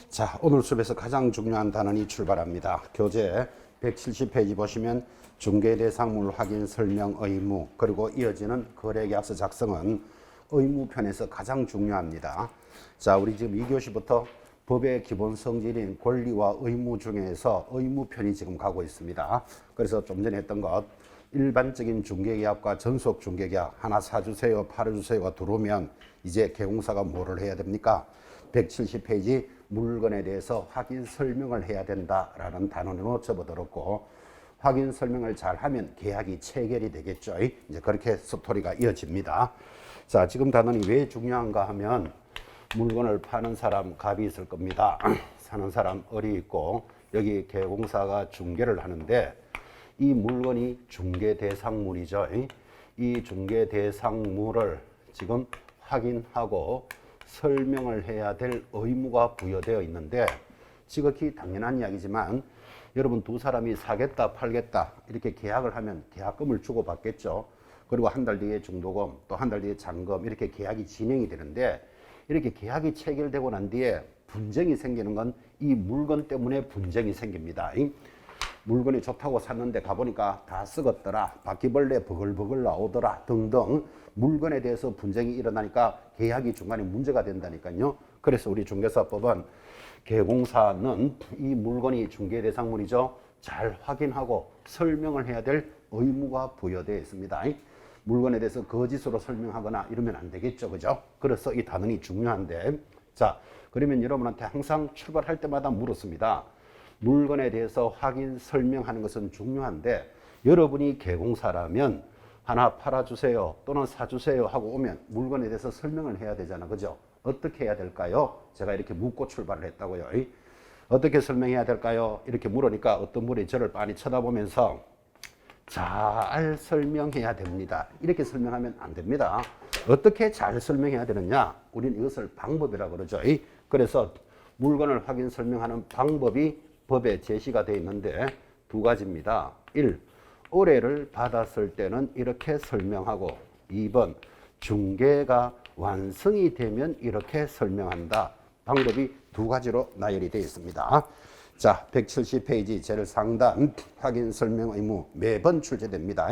자, 오늘 수업에서 가장 중요한 단원이 출발합니다. 교재 170페이지 보시면 중개대상물 확인 설명 의무, 그리고 이어지는 거래계약서 작성은 의무편에서 가장 중요합니다. 자, 우리 지금 2교시부터 법의 기본 성질인 권리와 의무 중에서 의무편이 지금 가고 있습니다. 그래서 좀 전에 했던 것, 일반적인 중개계약과 전속 중개계약, 하나 사주세요, 팔아주세요가 들어오면 이제 개공사가 뭐를 해야 됩니까? 170페이지 물건에 대해서 확인 설명을 해야 된다라는 단원으로 접어들었고, 확인 설명을 잘 하면 계약이 체결이 되겠죠. 이제 그렇게 스토리가 이어집니다. 자, 지금 단원이 왜 중요한가 하면 물건을 파는 사람 갑이 있을 겁니다. 사는 사람 을이 있고, 여기 개공사가 중개를 하는데 이 물건이 중개 대상물이죠. 이 중개 대상물을 지금 확인하고 설명을 해야 될 의무가 부여되어 있는데, 지극히 당연한 이야기지만 여러분 두 사람이 사겠다 팔겠다 이렇게 계약을 하면 계약금을 주고 받겠죠. 그리고 한 달 뒤에 중도금, 또 한 달 뒤에 잔금, 이렇게 계약이 진행이 되는데, 이렇게 계약이 체결되고 난 뒤에 분쟁이 생기는 건 이 물건 때문에 분쟁이 생깁니다. 물건이 좋다고 샀는데 가보니까 다 썩었더라, 바퀴벌레 버글버글 나오더라 등등 물건에 대해서 분쟁이 일어나니까 계약이 중간에 문제가 된다니까요. 그래서 우리 중개사법은 개공사는 이 물건이 중개대상물이죠, 잘 확인하고 설명을 해야 될 의무가 부여되어 있습니다. 물건에 대해서 거짓으로 설명하거나 이러면 안 되겠죠, 그죠? 그래서 이 단원이 중요한데, 자, 그러면 여러분한테 항상 출발할 때마다 물었습니다. 물건에 대해서 확인 설명하는 것은 중요한데, 여러분이 개공사라면 하나 팔아주세요 또는 사주세요 하고 오면 물건에 대해서 설명을 해야 되잖아, 그죠? 어떻게 해야 될까요? 제가 이렇게 묻고 출발을 했다고요. 어떻게 설명해야 될까요? 이렇게 물으니까 어떤 분이 저를 빤히 쳐다보면서 잘 설명해야 됩니다, 이렇게 설명하면 안 됩니다. 어떻게 잘 설명해야 되느냐? 우리는 이것을 방법이라고 그러죠. 그래서 물건을 확인 설명하는 방법이 법에 제시가 되어 있는데 두 가지입니다. 1. 의뢰를 받았을 때는 이렇게 설명하고, 2번 중개가 완성이 되면 이렇게 설명한다. 방법이 두 가지로 나열이 되어 있습니다. 자, 170페이지 제일 상단 확인 설명 의무 매번 출제됩니다.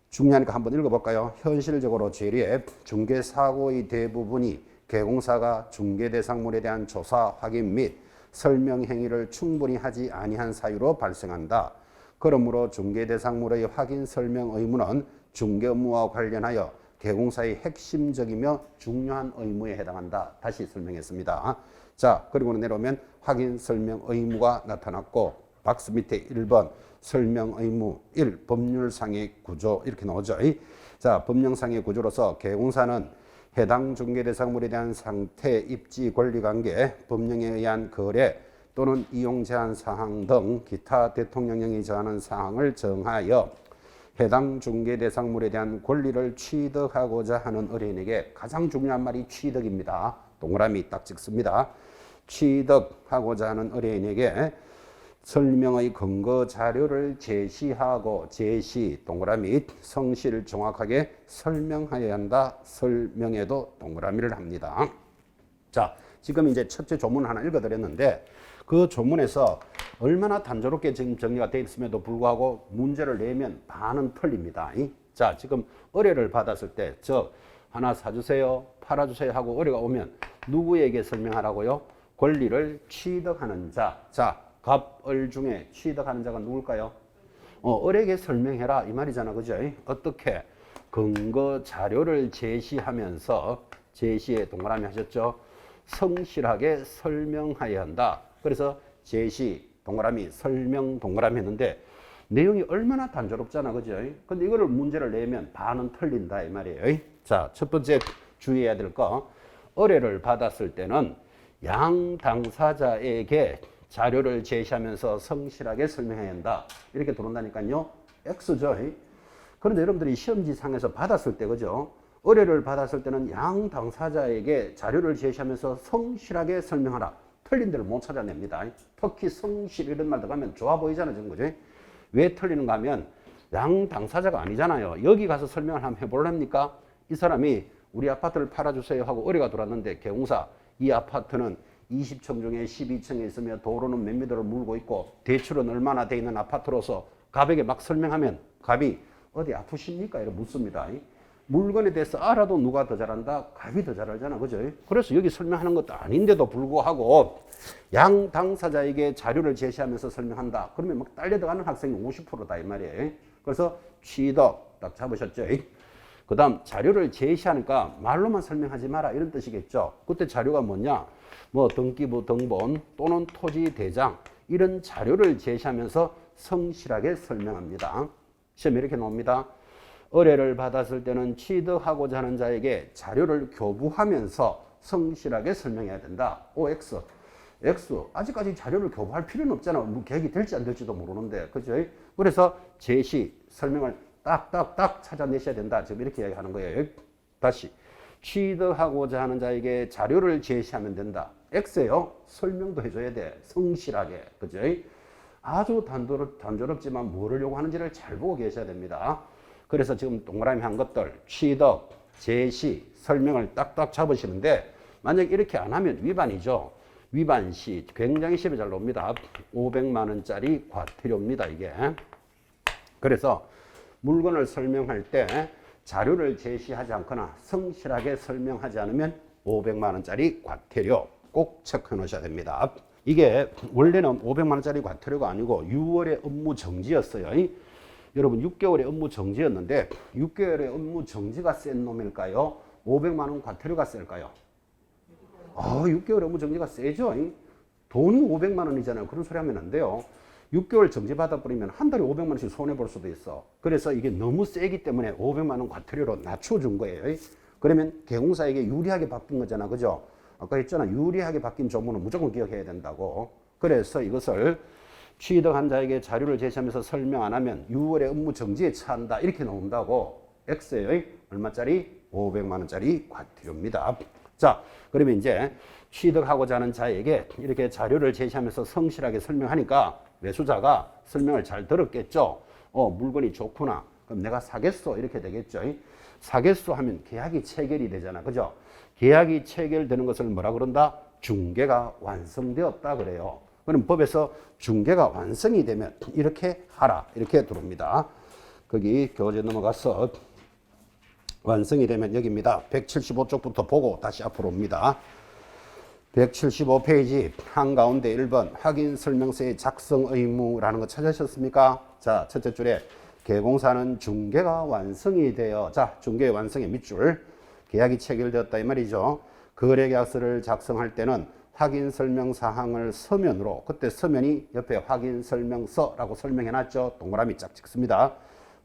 중요하니까 한번 읽어볼까요? 현실적으로 제리에 중개사고의 대부분이 개공사가 중개대상물에 대한 조사, 확인 및 설명 행위를 충분히 하지 아니한 사유로 발생한다. 그러므로 중개대상물의 확인 설명 의무는 중개 업무와 관련하여 개공사의 핵심적이며 중요한 의무에 해당한다. 다시 설명했습니다. 자, 그리고 내려오면 확인 설명 의무가 나타났고, 박스 밑에 1번 설명 의무 1 법률상의 구조 이렇게 나오죠. 자, 법령상의 구조로서 개공사는 해당 중개대상물에 대한 상태, 입지, 권리관계, 법령에 의한 거래 또는 이용 제한 사항 등 기타 대통령령이 정하는 사항을 정하여 해당 중개대상물에 대한 권리를 취득하고자 하는 의뢰인에게, 가장 중요한 말이 취득입니다. 동그라미 딱 찍습니다. 취득하고자 하는 의뢰인에게 설명의 근거 자료를 제시하고, 제시 동그라미 성실 정확하게 설명해야 한다. 설명에도 동그라미를 합니다. 자, 지금 이제 첫째 조문 하나 읽어드렸는데 그 조문에서 얼마나 단조롭게 지금 정리가 되어 있음에도 불구하고 문제를 내면 반은 틀립니다. 자, 지금 의뢰를 받았을 때, 즉 하나 사주세요, 팔아주세요 하고 의뢰가 오면 누구에게 설명하라고요? 권리를 취득하는 자. 자, 갑, 을 중에 취득하는 자가 누굴까요? 을에게 설명해라 이 말이잖아, 그죠? 어떻게? 근거 자료를 제시하면서, 제시에 동그라미 하셨죠? 성실하게 설명해야 한다. 그래서 제시 동그라미, 설명 동그라미 했는데 내용이 얼마나 단조롭잖아, 그죠? 근데 이거를 문제를 내면 반은 틀린다 이 말이에요. 자, 첫 번째 주의해야 될 거, 의뢰를 받았을 때는 양 당사자에게 자료를 제시하면서 성실하게 설명해야 한다. 이렇게 들어온다니까요. X죠. 그런데 여러분들이 시험지상에서 받았을 때, 그죠? 의뢰를 받았을 때는 양 당사자에게 자료를 제시하면서 성실하게 설명하라. 틀린 데를 못 찾아냅니다. 특히 성실 이런 말 들어가면 좋아 보이잖아요, 지금, 그죠? 왜 틀리는가 하면 양 당사자가 아니잖아요. 여기 가서 설명을 한번 해볼랍니까? 이 사람이 우리 아파트를 팔아주세요 하고 의뢰가 들어왔는데, 개공사 이 아파트는 20층 중에 12층에 있으며 도로는 몇 미터를 물고 있고 대출은 얼마나 돼 있는 아파트로서 갑에게 막 설명하면 갑이 어디 아프십니까? 이렇게 묻습니다. 물건에 대해서 알아도 누가 더 잘한다? 갑이 더 잘 알잖아. 그죠? 그래서 여기 설명하는 것도 아닌데도 불구하고 양 당사자에게 자료를 제시하면서 설명한다. 그러면 막 딸려들어가는 학생이 50%다 이 말이에요. 그래서 취득 딱 잡으셨죠? 그 다음 자료를 제시하니까 말로만 설명하지 마라 이런 뜻이겠죠. 그때 자료가 뭐냐? 뭐 등기부 등본 또는 토지 대장 이런 자료를 제시하면서 성실하게 설명합니다. 시험에 이렇게 나옵니다. 의뢰를 받았을 때는 취득하고자 하는 자에게 자료를 교부하면서 성실하게 설명해야 된다. OX. X. 아직까지 자료를 교부할 필요는 없잖아. 뭐 계획이 될지 안 될지도 모르는데. 그죠? 그래서 제시, 설명을 딱딱딱 찾아내셔야 된다. 지금 이렇게 이야기하는 거예요. 다시. 취득하고자 하는 자에게 자료를 제시하면 된다. X예요. 설명도 해줘야 돼. 성실하게. 그죠? 아주 단조롭지만 뭐를 요구하는지를 잘 보고 계셔야 됩니다. 그래서 지금 동그라미 한 것들 취득, 제시, 설명을 딱딱 잡으시는데 만약 이렇게 안 하면 위반이죠. 위반 시 굉장히 시험에 잘 나옵니다. 500만 원짜리 과태료입니다. 이게. 그래서 물건을 설명할 때 자료를 제시하지 않거나 성실하게 설명하지 않으면 500만 원짜리 과태료 꼭 체크해 놓으셔야 됩니다. 이게 원래는 500만 원짜리 과태료가 아니고 6월의 업무 정지였어요. 여러분 6개월의 업무 정지였는데 6개월의 업무 정지가 센 놈일까요? 500만 원 과태료가 셀까요? 6개월 업무 정지가 세죠. 돈이 500만 원이잖아요. 그런 소리 하면 안 돼요. 6개월 정지 받아버리면 한 달에 500만 원씩 손해볼 수도 있어. 그래서 이게 너무 세기 때문에 500만 원 과태료로 낮춰준 거예요. 그러면 개공사에게 유리하게 바뀐 거잖아. 그죠? 아까 했잖아. 유리하게 바뀐 조문은 무조건 기억해야 된다고. 그래서 이것을 취득한 자에게 자료를 제시하면서 설명 안 하면 6월에 업무 정지에 처한다. 이렇게 나온다고. X예요. 얼마짜리? 500만 원짜리 과태료입니다. 자, 그러면 이제 취득하고자 하는 자에게 이렇게 자료를 제시하면서 성실하게 설명하니까 매수자가 설명을 잘 들었겠죠. 물건이 좋구나. 그럼 내가 사겠소. 이렇게 되겠죠. 사겠소 하면 계약이 체결이 되잖아. 그죠? 계약이 체결되는 것을 뭐라 그런다? 중개가 완성되었다 그래요. 그럼 법에서 중개가 완성이 되면 이렇게 하라. 이렇게 들어옵니다. 거기 교재 넘어가서 완성이 되면 여기입니다. 175쪽부터 보고 다시 앞으로 옵니다. 175페이지 한가운데 1번 확인 설명서의 작성 의무라는 거 찾으셨습니까? 자, 첫째 줄에 개공사는 중개가 완성이 되어 자, 중개의 완성의 밑줄 계약이 체결되었다 이 말이죠. 거래계약서를 작성할 때는 확인 설명 사항을 서면으로 그때 서면이 옆에 확인 설명서라고 설명해 놨죠. 동그라미 짝 찍습니다.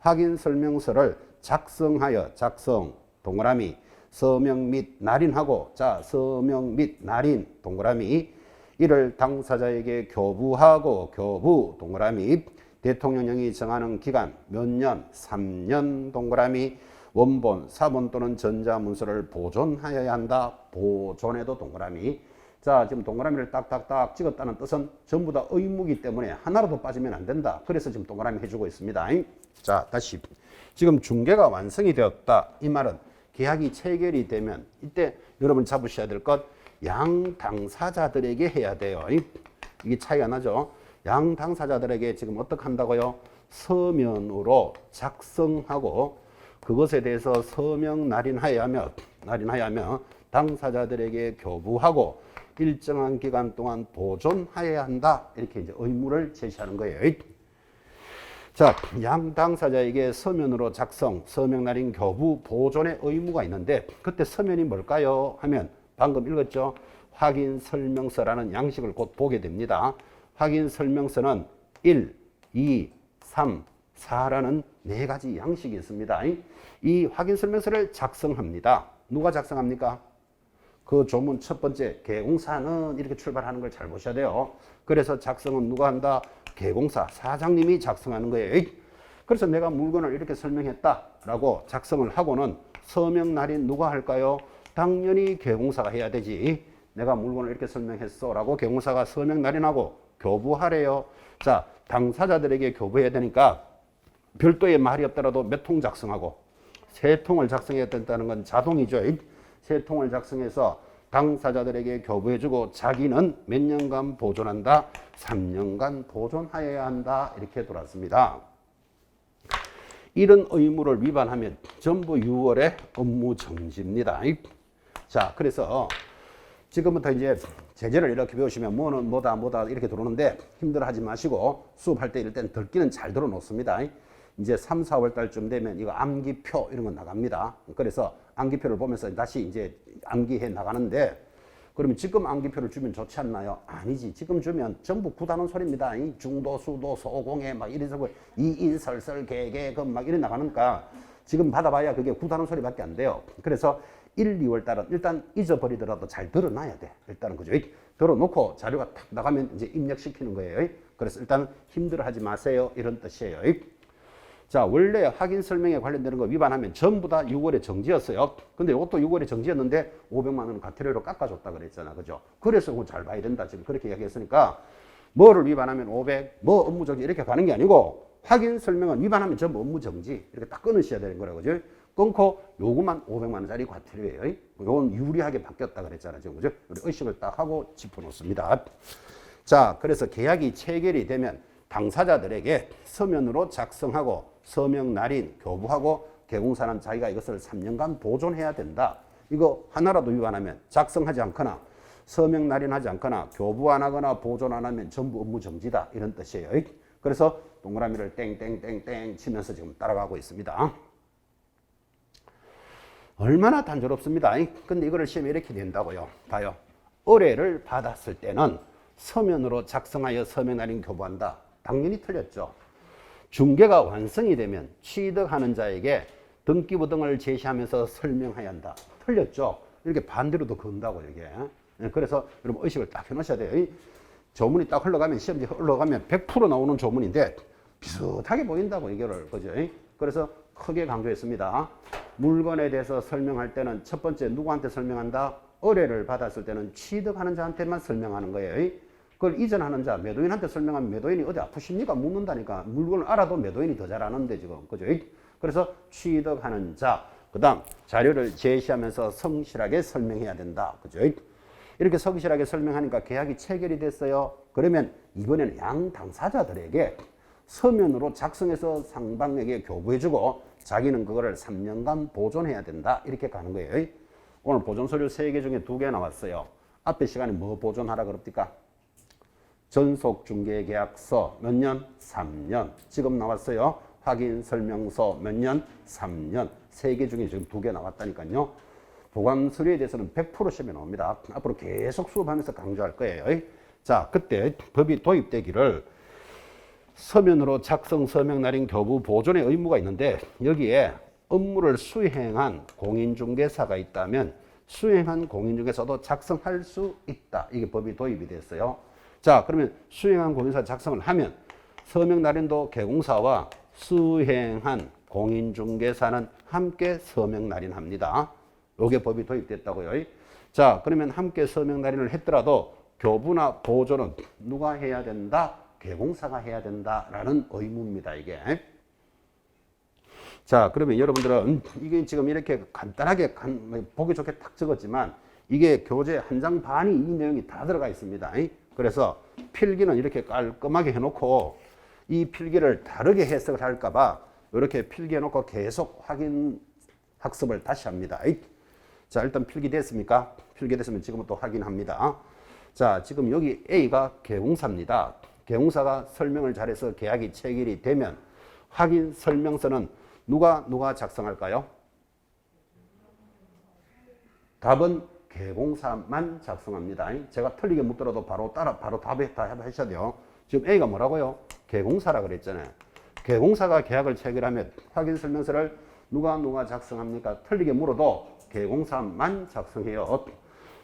확인 설명서를 작성하여 작성 동그라미 서명 및 날인하고 자 서명 및 날인 동그라미 이를 당사자에게 교부하고 교부 동그라미 대통령령이 정하는 기간 몇 년 3년 동그라미 원본 사본 또는 전자문서를 보존하여야 한다. 보존에도 동그라미. 자, 지금 동그라미를 딱딱딱 찍었다는 뜻은 전부 다 의무이기 때문에 하나라도 빠지면 안 된다. 그래서 지금 동그라미 해주고 있습니다. 자, 다시. 지금 중개가 완성이 되었다. 이 말은 계약이 체결이 되면 이때 여러분 잡으셔야 될 것 양 당사자들에게 해야 돼요. 이게 차이가 나죠. 양 당사자들에게 지금 어떻게 한다고요? 서면으로 작성하고 그것에 대해서 서명 날인하여 하며 당사자들에게 교부하고 일정한 기간 동안 보존하여야 한다. 이렇게 이제 의무를 제시하는 거예요. 자, 양 당사자에게 서면으로 작성, 서명 날인 교부, 보존의 의무가 있는데 그때 서면이 뭘까요? 하면 방금 읽었죠? 확인 설명서라는 양식을 곧 보게 됩니다. 확인 설명서는 1, 2, 3, 4라는 네 가지 양식이 있습니다. 이 확인 설명서를 작성합니다. 누가 작성합니까? 그 조문 첫 번째 개공사는 이렇게 출발하는 걸 잘 보셔야 돼요. 그래서 작성은 누가 한다? 개공사 사장님이 작성하는 거예요. 그래서 내가 물건을 이렇게 설명했다라고 작성을 하고는 서명 날인 누가 할까요? 당연히 개공사가 해야 되지. 내가 물건을 이렇게 설명했어라고 개공사가 서명 날인하고 교부하래요. 자, 당사자들에게 교부해야 되니까 별도의 말이 없더라도 몇 통 작성하고 세 통을 작성해야 된다는 건 자동이죠. 세 통을 작성해서 당사자들에게 교부해주고 자기는 몇 년간 보존한다? 3년간 보존하여야 한다. 이렇게 돌았습니다. 이런 의무를 위반하면 전부 6월에 업무 정지입니다. 자, 그래서 지금부터 이제 제재를 이렇게 배우시면 뭐는 뭐다 이렇게 들어오는데 힘들어하지 마시고 수업할 때 이럴 때는 들기는 잘 들어놓습니다. 이제 3, 4월 달쯤 되면 이거 암기표 이런 거 나갑니다. 그래서 암기표를 보면서 다시 이제 암기해 나가는데 그러면 지금 암기표를 주면 좋지 않나요? 아니지. 지금 주면 전부 구다는 소리입니다. 중도, 수도, 소공해 막 이래서 이인설설, 개개금 막 이래 나가니까 지금 받아봐야 그게 구다는 소리밖에 안 돼요. 그래서 1, 2월 달은 일단 잊어버리더라도 잘 들어놔야 돼. 일단은 그죠? 들어놓고 자료가 탁 나가면 이제 입력시키는 거예요. 그래서 일단 힘들어하지 마세요. 이런 뜻이에요. 자, 원래 확인 설명에 관련되는 거 위반하면 전부 다 6월에 정지였어요. 근데 이것도 6월에 정지였는데 500만 원 과태료로 깎아줬다 그랬잖아. 그죠? 그래서 그거 잘 봐야 된다. 지금 그렇게 이야기했으니까 뭐를 위반하면 500, 뭐 업무 정지 이렇게 가는 게 아니고 확인 설명은 위반하면 전부 업무 정지 이렇게 딱 끊으셔야 되는 거라고. 그죠? 끊고 요구만 500만 원짜리 과태료예요. 요건 유리하게 바뀌었다 그랬잖아. 지금 그죠? 우리 의식을 딱 하고 짚어놓습니다. 자, 그래서 계약이 체결이 되면 당사자들에게 서면으로 작성하고 서명 날인 교부하고 개공사는 자기가 이것을 3년간 보존해야 된다. 이거 하나라도 위반하면 작성하지 않거나 서명 날인하지 않거나 교부 안 하거나 보존 안 하면 전부 업무 정지다. 이런 뜻이에요. 그래서 동그라미를 땡땡땡땡 치면서 지금 따라가고 있습니다. 얼마나 단조롭습니다. 근데 이거를 시험에 이렇게 된다고요. 봐요. 의뢰를 받았을 때는 서면으로 작성하여 서명 날인 교부한다. 당연히 틀렸죠. 중개가 완성이 되면 취득하는 자에게 등기부 등을 제시하면서 설명해야 한다. 틀렸죠. 이렇게 반대로도 건다고 이게. 그래서 여러분 의식을 딱 해놓으셔야 돼요. 조문이 딱 흘러가면 시험지 흘러가면 100% 나오는 조문인데 비슷하게 보인다고 이거를 그죠. 그래서 크게 강조했습니다. 물건에 대해서 설명할 때는 첫 번째 누구한테 설명한다? 의뢰를 받았을 때는 취득하는 자한테만 설명하는 거예요. 그걸 이전하는 자, 매도인한테 설명하면 매도인이 어디 아프십니까? 묻는다니까. 물건을 알아도 매도인이 더 잘 아는데 지금. 그죠? 그래서 취득하는 자, 그 다음 자료를 제시하면서 성실하게 설명해야 된다. 그죠? 이렇게 성실하게 설명하니까 계약이 체결이 됐어요. 그러면 이번에는 양 당사자들에게 서면으로 작성해서 상방에게 교부해주고 자기는 그거를 3년간 보존해야 된다. 이렇게 가는 거예요. 오늘 보존서류 3개 중에 2개 나왔어요. 앞에 시간에 뭐 보존하라 그럽니까? 전속중개계약서 몇 년? 3년. 지금 나왔어요. 확인설명서 몇 년? 3년. 3개 중에 지금 2개 나왔다니까요. 보관서류에 대해서는 100% 시험에 나옵니다. 앞으로 계속 수업하면서 강조할 거예요. 자, 그때 법이 도입되기를 서면으로 작성, 서명, 날인, 교부, 보존의 의무가 있는데 여기에 업무를 수행한 공인중개사가 있다면 수행한 공인중개사도 작성할 수 있다. 이게 법이 도입이 됐어요. 자, 그러면 수행한 공인중개사 작성을 하면 서명 날인도 개공사와 수행한 공인중개사는 함께 서명 날인합니다. 요게 법이 도입됐다고요. 자, 그러면 함께 서명 날인을 했더라도 교부나 보존은 누가 해야 된다? 개공사가 해야 된다라는 의무입니다, 이게. 자, 그러면 여러분들은 이게 지금 이렇게 간단하게 보기 좋게 탁 적었지만 이게 교재 한 장 반이 이 내용이 다 들어가 있습니다. 그래서 필기는 이렇게 깔끔하게 해놓고 이 필기를 다르게 해석을 할까봐 이렇게 필기해놓고 계속 확인 학습을 다시 합니다. 자, 일단 필기 됐습니까? 필기 됐으면 지금부터 확인합니다. 자, 지금 여기 A가 개공사입니다. 개공사가 설명을 잘해서 계약이 체결이 되면 확인 설명서는 누가 작성할까요? 답은 개공사만 작성합니다. 제가 틀리게 묻더라도 바로 답하셔야 돼요. 지금 A가 뭐라고요? 개공사라 그랬잖아요. 개공사가 계약을 체결하면 확인 설명서를 누가 작성합니까? 틀리게 물어도 개공사만 작성해요.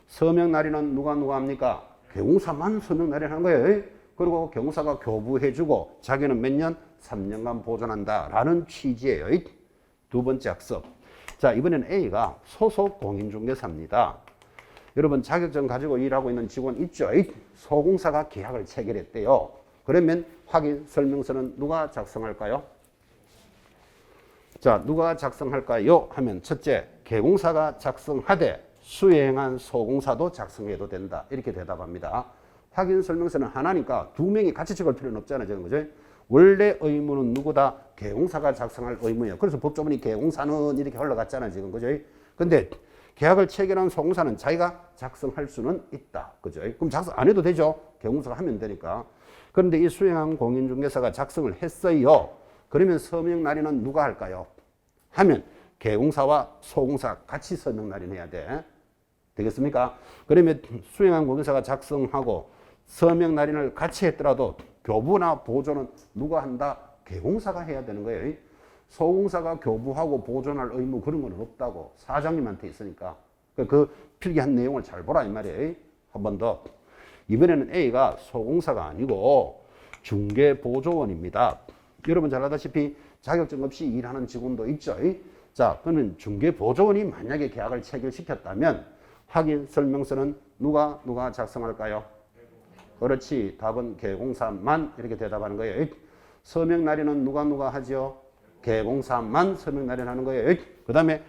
서명 날인은 누가 합니까? 개공사만 서명 날인하는 거예요. 그리고 개공사가 교부해주고 자기는 몇 년? 3년간 보존한다 라는 취지예요. 두 번째 학습. 자, 이번에는 A가 소속 공인중개사입니다. 여러분 자격증 가지고 일하고 있는 직원 있죠? 소공사가 계약을 체결했대요. 그러면 확인 설명서는 누가 작성할까요? 자, 누가 작성할까요? 하면 첫째, 개공사가 작성하되 수행한 소공사도 작성해도 된다. 이렇게 대답합니다. 확인 설명서는 하나니까 두 명이 같이 적을 필요는 없잖아요. 지금 그죠? 원래 의무는 누구다? 계공사가 작성할 의무예요. 그래서 법조문이 계공사는 이렇게 흘러갔잖아요. 지금 그죠? 근데 계약을 체결한 소공사는 자기가 작성할 수는 있다. 그죠? 그럼 작성 안 해도 되죠? 계공사가 하면 되니까. 그런데 이 수행한 공인중개사가 작성을 했어요. 그러면 서명 날인은 누가 할까요? 하면 계공사와 소공사 같이 서명 날인해야 돼. 되겠습니까? 그러면 수행한 공인사가 작성하고 서명 날인을 같이 했더라도 교부나 보존은 누가 한다? 계공사가 해야 되는 거예요. 소공사가 교부하고 보존할 의무 그런 건 없다고. 사장님한테 있으니까. 그 필기한 내용을 잘 보라 이 말이에요. 한 번 더. 이번에는 A가 소공사가 아니고 중개보조원입니다. 여러분 잘 아다시피 자격증 없이 일하는 직원도 있죠. 자, 그러면 중개보조원이 만약에 계약을 체결시켰다면 확인 설명서는 누가 작성할까요? 그렇지. 답은 계공사만 이렇게 대답하는 거예요. 서명 날인은 누가 하죠? 계공사만 서명 날인하는 거예요. 그 다음에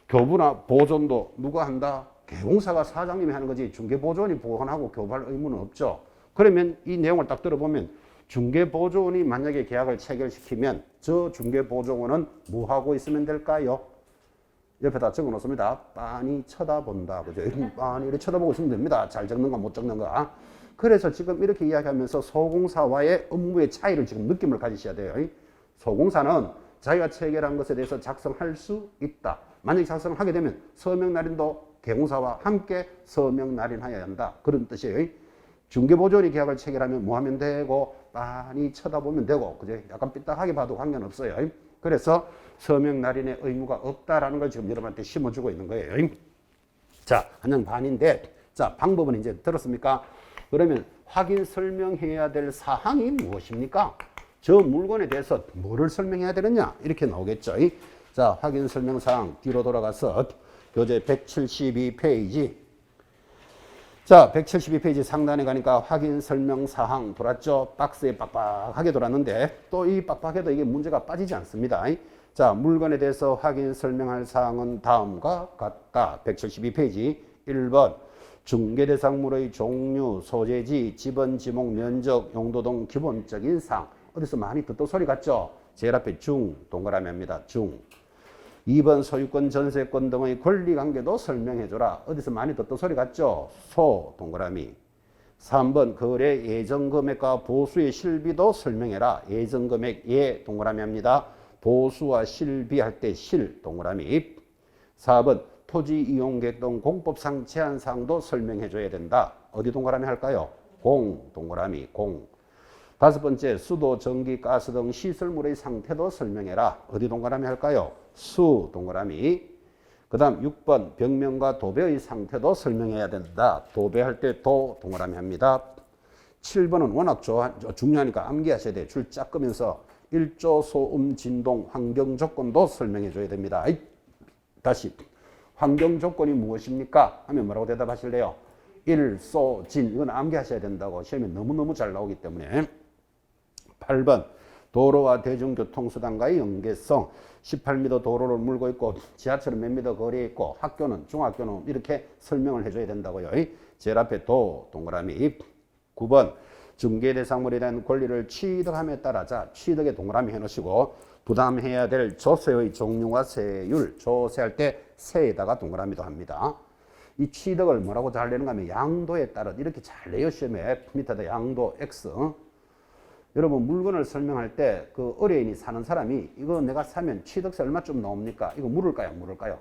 교부나 보존도 누가 한다? 계공사가 사장님이 하는 거지 중개보조원이 보관하고 교부할 의무는 없죠. 그러면 이 내용을 딱 들어보면 중개보조원이 만약에 계약을 체결시키면 저 중개보조원은 뭐 하고 있으면 될까요? 옆에다 적어 놓습니다. 빤히 쳐다본다. 그죠? 빤히 이렇게 쳐다보고 있으면 됩니다. 잘 적는가 못 적는가. 그래서 지금 이렇게 이야기하면서 소공사와의 업무의 차이를 지금 느낌을 가지셔야 돼요. 소공사는 자기가 체결한 것에 대해서 작성할 수 있다. 만약에 작성을 하게 되면 서명 날인도 계공사와 함께 서명 날인하여야 한다. 그런 뜻이에요. 중개보조원이 계약을 체결하면 뭐 하면 되고 빤히 쳐다보면 되고 그죠? 약간 삐딱하게 봐도 관계는 없어요. 그래서 서명 날인의 의무가 없다라는 걸 지금 여러분한테 심어주고 있는 거예요. 자, 한양 반인데 자, 방법은 이제 들었습니까? 그러면 확인 설명해야 될 사항이 무엇입니까? 저 물건에 대해서 뭐를 설명해야 되느냐? 이렇게 나오겠죠. 자, 확인 설명 사항 뒤로 돌아가서 교재 172페이지. 자, 172페이지 상단에 가니까 확인 설명 사항 돌았죠? 박스에 빡빡하게 돌았는데 또 이 빡빡해도 이게 문제가 빠지지 않습니다. 자, 물건에 대해서 확인 설명할 사항은 다음과 같다. 172페이지 1번 중개대상물의 종류, 소재지, 지번, 지목, 면적, 용도 등 기본적인 사항. 어디서 많이 듣던 소리 같죠? 제일 앞에 중, 동그라미 합니다. 중. 2번 소유권, 전세권 등의 권리관계도 설명해줘라. 어디서 많이 듣던 소리 같죠? 소, 동그라미. 3번 거래 예정금액과 보수의 실비도 설명해라. 예정금액 예, 동그라미 합니다. 보수와 실비할 때 실, 동그라미. 4번 토지 이용계획 등 공법상 제한사항도 설명해줘야 된다. 어디 동그라미 할까요? 공, 동그라미, 공. 5번째 수도, 전기, 가스 등 시설물의 상태도 설명해라. 어디 동그라미 할까요? 수, 동그라미. 그 다음 6번 벽면과 도배의 상태도 설명해야 된다. 도배할 때 도, 동그라미 합니다. 7번은 워낙 중요하니까 암기하셔야 돼요. 줄 쫙 끄면서 일조, 소음, 진동, 환경 조건도 설명해 줘야 됩니다. 다시 환경 조건이 무엇입니까? 하면 뭐라고 대답하실래요? 일, 소, 진. 이건 암기하셔야 된다고. 시험에 너무너무 잘 나오기 때문에. 8번 도로와 대중교통수단과의 연계성. 18m 도로를 물고 있고 지하철은 몇 미터 거리에 있고 학교는 중학교는 이렇게 설명을 해줘야 된다고요. 제일 앞에 도, 동그라미. 9번 중개대상물에 대한 권리를 취득함에 따라 자 취득에 동그라미 해놓으시고 부담해야 될 조세의 종류와 세율. 조세할 때 세에다가 동그라미도 합니다. 이 취득을 뭐라고 잘 내는가 하면 양도에 따라 이렇게 잘 내요. 시험에 밑에다 양도 X. 여러분 물건을 설명할 때 그 의뢰인이 사는 사람이 이거 내가 사면 취득세 얼마쯤 나옵니까? 이거 물을까요? 안 물을까요?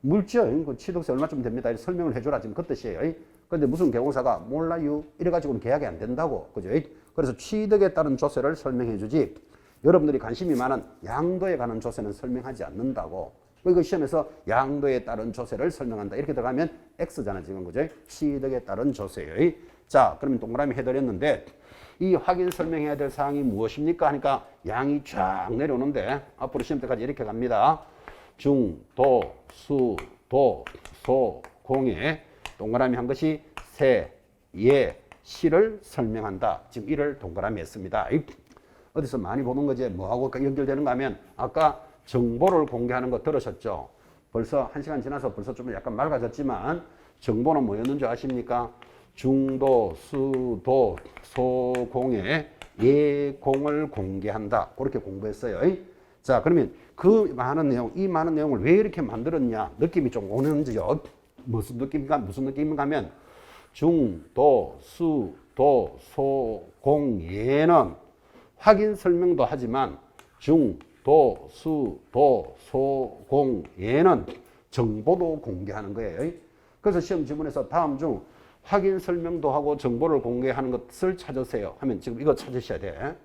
물죠. 그 취득세 얼마쯤 됩니다. 이렇게 설명을 해줘라. 지금 그 뜻이에요. 그런데 무슨 계공사가 몰라요. 이래가지고는 계약이 안 된다고. 그죠? 그래서 취득에 따른 조세를 설명해 주지 여러분들이 관심이 많은 양도에 관한 조세는 설명하지 않는다고. 그 시험에서 양도에 따른 조세를 설명한다. 이렇게 들어가면 X잖아. 지금 그죠? 취득에 따른 조세예요. 자, 그러면 동그라미 해드렸는데 이 확인 설명해야 될 사항이 무엇입니까? 하니까 양이 쫙 내려오는데 앞으로 시험 때까지 이렇게 갑니다. 중, 도, 수, 도, 소, 공에 동그라미 한 것이 세, 예, 시를 설명한다. 지금 이를 동그라미 했습니다. 어디서 많이 보는 거지 뭐하고 연결되는가 하면 아까 정보를 공개하는 거 들으셨죠? 벌써 1시간 지나서 벌써 좀 약간 맑아졌지만 정보는 뭐였는지 아십니까? 중도, 수도, 소공의 예공을 공개한다. 그렇게 공부했어요. 자, 그러면 그 많은 내용, 이 많은 내용을 왜 이렇게 만들었냐? 느낌이 좀 오는지요. 무슨 느낌인가 하면 중도, 수도, 소공, 예는 확인 설명도 하지만 중도, 수도, 소공, 예는 정보도 공개하는 거예요. 그래서 시험 지문에서 다음 중 확인 설명도 하고 정보를 공개하는 것을 찾으세요 하면 지금 이거 찾으셔야 돼.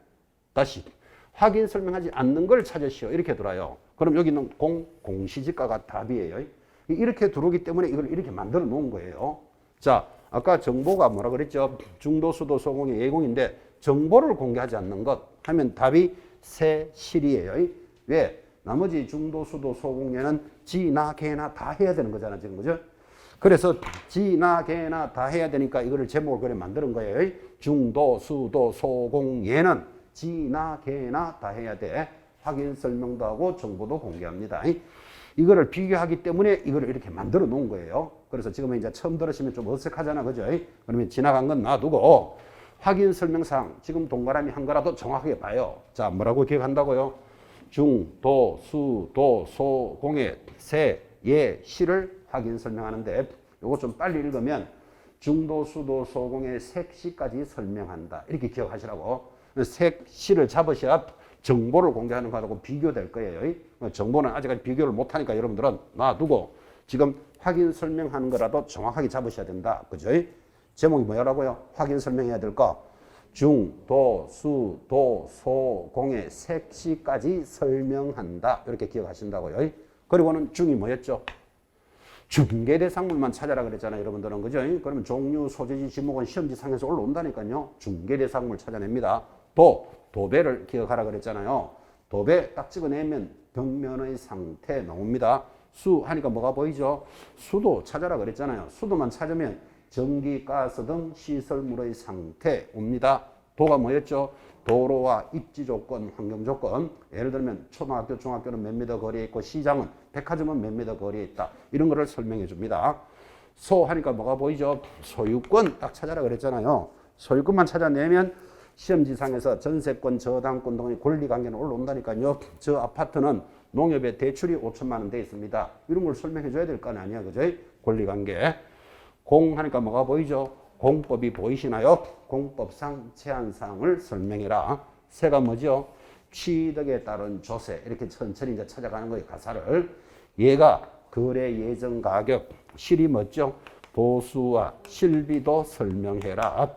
다시 확인 설명하지 않는 걸 찾으시오 이렇게 들어요. 그럼 여기는 공시지가가 답이에요. 이렇게 들어오기 때문에 이걸 이렇게 만들어 놓은 거예요. 자, 아까 정보가 뭐라 그랬죠? 중도, 수도, 소공의 예공인데 정보를 공개하지 않는 것 하면 답이 새 실이에요. 왜? 나머지 중도, 수도, 소공예는 지, 나, 개나 다 해야 되는 거잖아 지금 그죠? 그래서 지, 나, 개나 다 해야 되니까 이거를 제목을 그래 만드는 거예요. 중도, 수도, 소공, 예는 지, 나, 개나 다 해야 돼. 확인 설명도 하고 정보도 공개합니다. 이거를 비교하기 때문에 이거를 이렇게 만들어 놓은 거예요. 그래서 지금 이제 처음 들으시면 좀 어색하잖아. 그죠? 그러면 지나간 건 놔두고 확인 설명사항 지금 동그라미 한 거라도 정확하게 봐요. 자, 뭐라고 기억한다고요? 중도, 수도, 소공의 세, 예, 시를 확인 설명하는데 요거 좀 빨리 읽으면 중도, 수도, 소공의 색시까지 설명한다. 이렇게 기억하시라고. 색시를 잡으셔야 정보를 공개하는 거하고 비교될 거예요. 정보는 아직까지 비교를 못하니까 여러분들은 놔두고 지금 확인 설명하는 거라도 정확하게 잡으셔야 된다. 그죠? 제목이 뭐라고요? 확인 설명해야 될 거. 중도, 수도, 소공의 색시까지 설명한다. 이렇게 기억하신다고요. 그리고는 중이 뭐였죠? 중개대상물만 찾아라 그랬잖아요. 여러분들은. 그죠? 그러면 종류, 소재지, 지목은 시험지상에서 올라온다니까요. 중개대상물 찾아냅니다. 도배를 기억하라 그랬잖아요. 도배 딱 찍어내면 벽면의 상태 나옵니다. 수 하니까 뭐가 보이죠? 수도 찾아라 그랬잖아요. 수도만 찾으면 전기, 가스 등 시설물의 상태 옵니다. 도가 뭐였죠? 도로와 입지 조건, 환경 조건. 예를 들면 초등학교, 중학교는 몇 미터 거리에 있고 시장은, 백화점은 몇 미터 거리에 있다. 이런 거를 설명해 줍니다. 소 하니까 뭐가 보이죠? 소유권 딱 찾아라 그랬잖아요. 소유권만 찾아내면 시험지상에서 전세권, 저당권 등의 권리관계는 올라온다니까요. 저 아파트는 농협에 대출이 5천만 원 돼 있습니다. 이런 걸 설명해 줘야 될 거 아니야. 그죠? 권리관계. 공 하니까 뭐가 보이죠? 공법이 보이시나요? 공법상 제한사항을 설명해라. 세가 뭐죠? 취득에 따른 조세. 이렇게 천천히 이제 찾아가는 거예요. 가사를. 얘가 거래 예정 가격. 실이 뭐죠? 보수와 실비도 설명해라.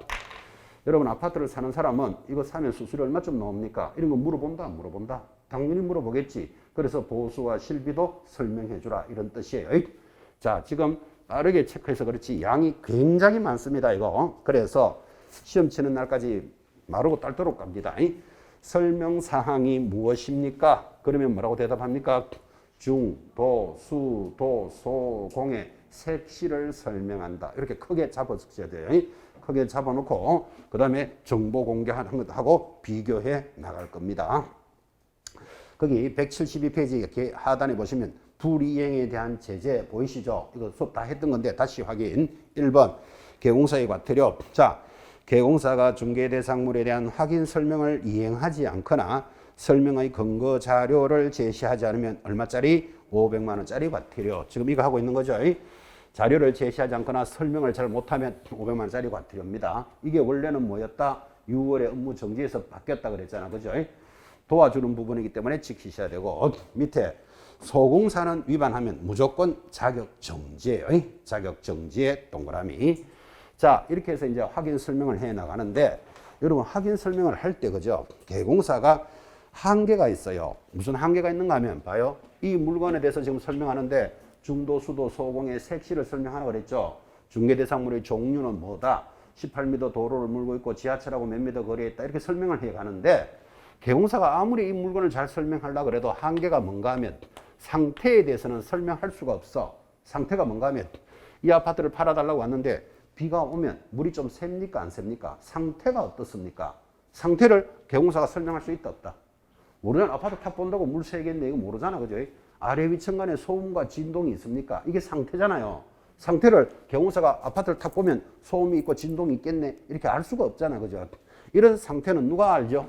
여러분 아파트를 사는 사람은 이거 사면 수수료 얼마쯤 나옵니까? 이런 거 물어본다 안 물어본다? 당연히 물어보겠지. 그래서 보수와 실비도 설명해 주라 이런 뜻이에요. 자, 지금 빠르게 체크해서 그렇지 양이 굉장히 많습니다. 이거. 그래서 시험 치는 날까지 마르고 딸도록 갑니다. 설명사항이 무엇입니까? 그러면 뭐라고 대답합니까? 중, 도, 수, 도, 소, 공의 색시를 설명한다. 이렇게 크게 잡아주셔야 돼요. 크게 잡아놓고 그 다음에 정보 공개하는 것하고 비교해 나갈 겁니다. 거기 172페이지 이렇게 하단에 보시면 불이행에 대한 제재 보이시죠? 이거 수업 다 했던 건데 다시 확인. 1번 개공사의 과태료. 자, 개공사가 중개대상물에 대한 확인 설명을 이행하지 않거나 설명의 근거 자료를 제시하지 않으면 얼마짜리? 500만 원짜리 과태료. 지금 이거 하고 있는 거죠. 자료를 제시하지 않거나 설명을 잘 못하면 500만 원짜리 과태료입니다. 이게 원래는 뭐였다? 6월에 업무 정지에서 바뀌었다 그랬잖아. 그죠? 도와주는 부분이기 때문에 지키셔야 되고 밑에 소공사는 위반하면 무조건 자격 정지예요. 자격 정지의 동그라미. 자, 이렇게 해서 이제 확인 설명을 해 나가는데 여러분 확인 설명을 할 때 그죠? 개공사가 한계가 있어요. 무슨 한계가 있는가 하면 봐요. 이 물건에 대해서 지금 설명하는데 중도, 수도, 소공의 색시를 설명하라고 그랬죠. 중개대상물의 종류는 뭐다. 18m 도로를 물고 있고 지하철하고 몇 미터 거리에 있다. 이렇게 설명을 해 가는데 개공사가 아무리 이 물건을 잘 설명하려고 그래도 한계가 뭔가 하면 상태에 대해서는 설명할 수가 없어. 상태가 뭔가 하면 이 아파트를 팔아달라고 왔는데 비가 오면 물이 좀 셉니까 안 셉니까? 상태가 어떻습니까? 상태를 개공사가 설명할 수 있다 없다? 모르잖아. 아파트 탑 본다고 물 새겠네 이거 모르잖아. 그죠? 아래 위층 간에 소음과 진동이 있습니까? 이게 상태잖아요. 상태를 개공사가 아파트를 탁 보면 소음이 있고 진동이 있겠네 이렇게 알 수가 없잖아. 그죠? 이런 상태는 누가 알죠?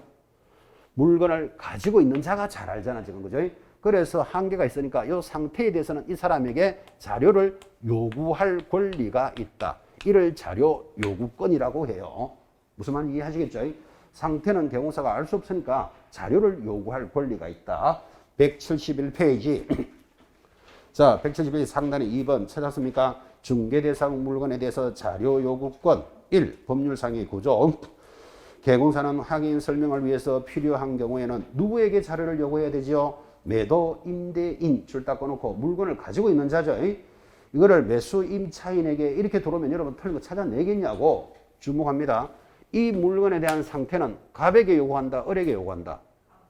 물건을 가지고 있는 자가 잘 알잖아. 지금 그죠? 그래서 한계가 있으니까 이 상태에 대해서는 이 사람에게 자료를 요구할 권리가 있다. 이를 자료 요구권이라고 해요. 무슨 말인지 이해하시겠죠? 상태는 개공사가 알 수 없으니까 자료를 요구할 권리가 있다. 171페이지. 자, 171페이지 상단에 2번 찾았습니까? 중개대상 물건에 대해서 자료 요구권 1. 법률상의 구조. 개공사는 확인 설명을 위해서 필요한 경우에는 누구에게 자료를 요구해야 되죠? 매도 임대인 줄 딱 꺼놓고 물건을 가지고 있는 자죠. 이거를 매수 임차인에게 이렇게 들어오면 여러분 틀린 거 찾아내겠냐고. 주목합니다. 이 물건에 대한 상태는 갑에게 요구한다, 을에게 요구한다.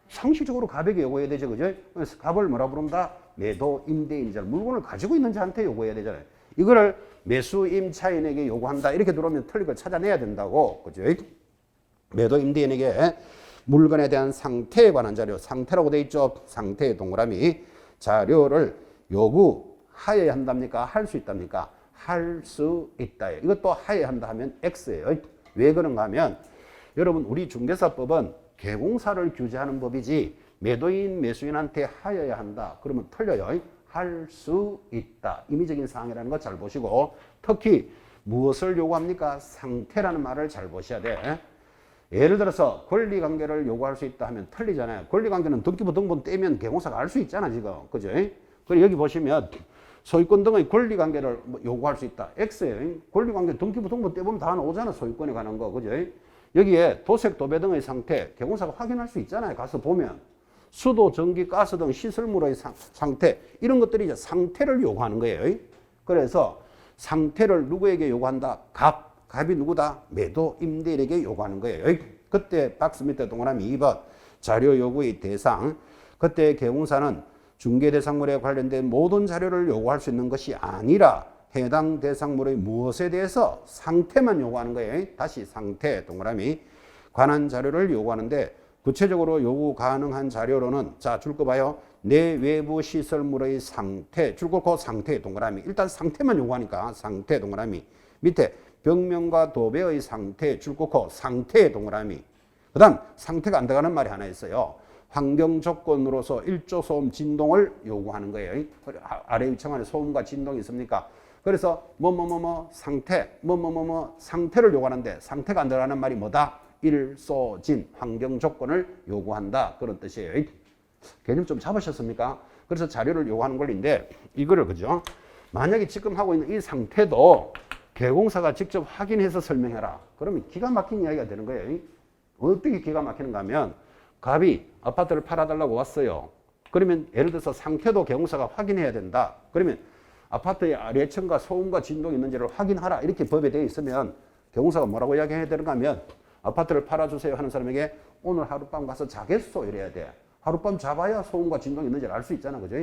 상식적으로 갑에게 요구해야 되죠. 그죠? 그래서 갑을 뭐라 부른다? 매도 임대인이잖아. 물건을 가지고 있는 자한테 요구해야 되잖아요. 이거를 매수 임차인에게 요구한다. 이렇게 들어오면 틀린 걸 찾아내야 된다고. 그죠? 매도 임대인에게 물건에 대한 상태에 관한 자료, 상태라고 돼 있죠. 상태의 동그라미. 자료를 요구하여야 한답니까? 할 수 있답니까? 할 수 있다. 이것도 하여야 한다 하면 X예요. 왜 그런가 하면 여러분 우리 중개사법은 개공사를 규제하는 법이지 매도인, 매수인한테 하여야 한다. 그러면 틀려요. 할 수 있다. 임의적인 사항이라는 거 잘 보시고 특히 무엇을 요구합니까? 상태라는 말을 잘 보셔야 돼. 예를 들어서 권리관계를 요구할 수 있다 하면 틀리잖아요. 권리관계는 등기부 등본 떼면 개공사가 알 수 있잖아 지금. 그죠? 그리고 여기 보시면 소유권 등의 권리관계를 요구할 수 있다. X예요. 권리관계 등기부 등본 떼보면 다 나오잖아. 소유권에 관한 거. 그죠? 여기에 도색, 도배 등의 상태 개공사가 확인할 수 있잖아요. 가서 보면. 수도, 전기, 가스 등 시설물의 상태 이런 것들이 이제 상태를 요구하는 거예요. 그래서 상태를 누구에게 요구한다? 갑이 누구다? 매도 임대인에게 요구하는 거예요. 그때 박스 밑에 동그라미 2번 자료 요구의 대상. 그때 개공사는 중개대상물에 관련된 모든 자료를 요구할 수 있는 것이 아니라 해당 대상물의 무엇에 대해서 상태만 요구하는 거예요. 다시 상태 동그라미 관한 자료를 요구하는데 구체적으로 요구 가능한 자료로는 자 줄 거 봐요. 내 외부 시설물의 상태 줄 거 상태 동그라미. 일단 상태만 요구하니까 상태 동그라미. 밑에 벽면과 도배의 상태 줄 거 상태 동그라미. 그 다음 상태가 안 들어가는 말이 하나 있어요. 환경 조건으로서 일조 소음 진동을 요구하는 거예요. 아래 위층 안에 소음과 진동이 있습니까? 그래서 상태 상태를 요구하는데 상태가 안 들어가는 말이 뭐다? 일소진 환경 조건을 요구한다. 그런 뜻이에요. 개념 좀 잡으셨습니까? 그래서 자료를 요구하는 권리인데 이거를 그죠? 만약에 지금 하고 있는 이 상태도 개공사가 직접 확인해서 설명해라. 그러면 기가 막힌 이야기가 되는 거예요. 어떻게 기가 막히는가 하면 갑이 아파트를 팔아달라고 왔어요. 그러면 예를 들어서 상태도 개공사가 확인해야 된다. 그러면 아파트의 아래층과 소음과 진동이 있는지를 확인하라. 이렇게 법에 되어 있으면 개공사가 뭐라고 이야기해야 되는가 하면 아파트를 팔아주세요 하는 사람에게 오늘 하룻밤 가서 자겠소 이래야 돼. 하룻밤 자봐야 소음과 진동이 있는지를 알 수 있잖아. 그죠?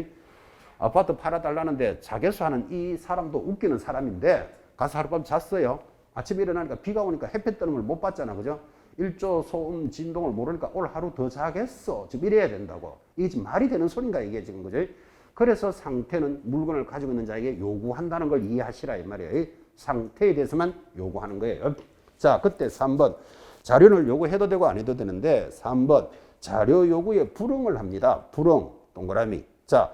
아파트 팔아달라는데 자겠소 하는 이 사람도 웃기는 사람인데 가서 하룻밤 잤어요. 아침에 일어나니까 비가 오니까 햇볕 뜨는 걸 못 봤잖아. 그죠? 일조 소음 진동을 모르니까 오늘 하루 더 자겠어. 지금 이래야 된다고. 이게 지금 말이 되는 소린가 이게 지금. 그죠? 그래서 상태는 물건을 가지고 있는 자에게 요구한다는 걸 이해하시라 이 말이에요. 상태에 대해서만 요구하는 거예요. 자, 그때 3번 자료를 요구해도 되고 안 해도 되는데 3번 자료 요구에 불응을 합니다. 불응 동그라미. 자,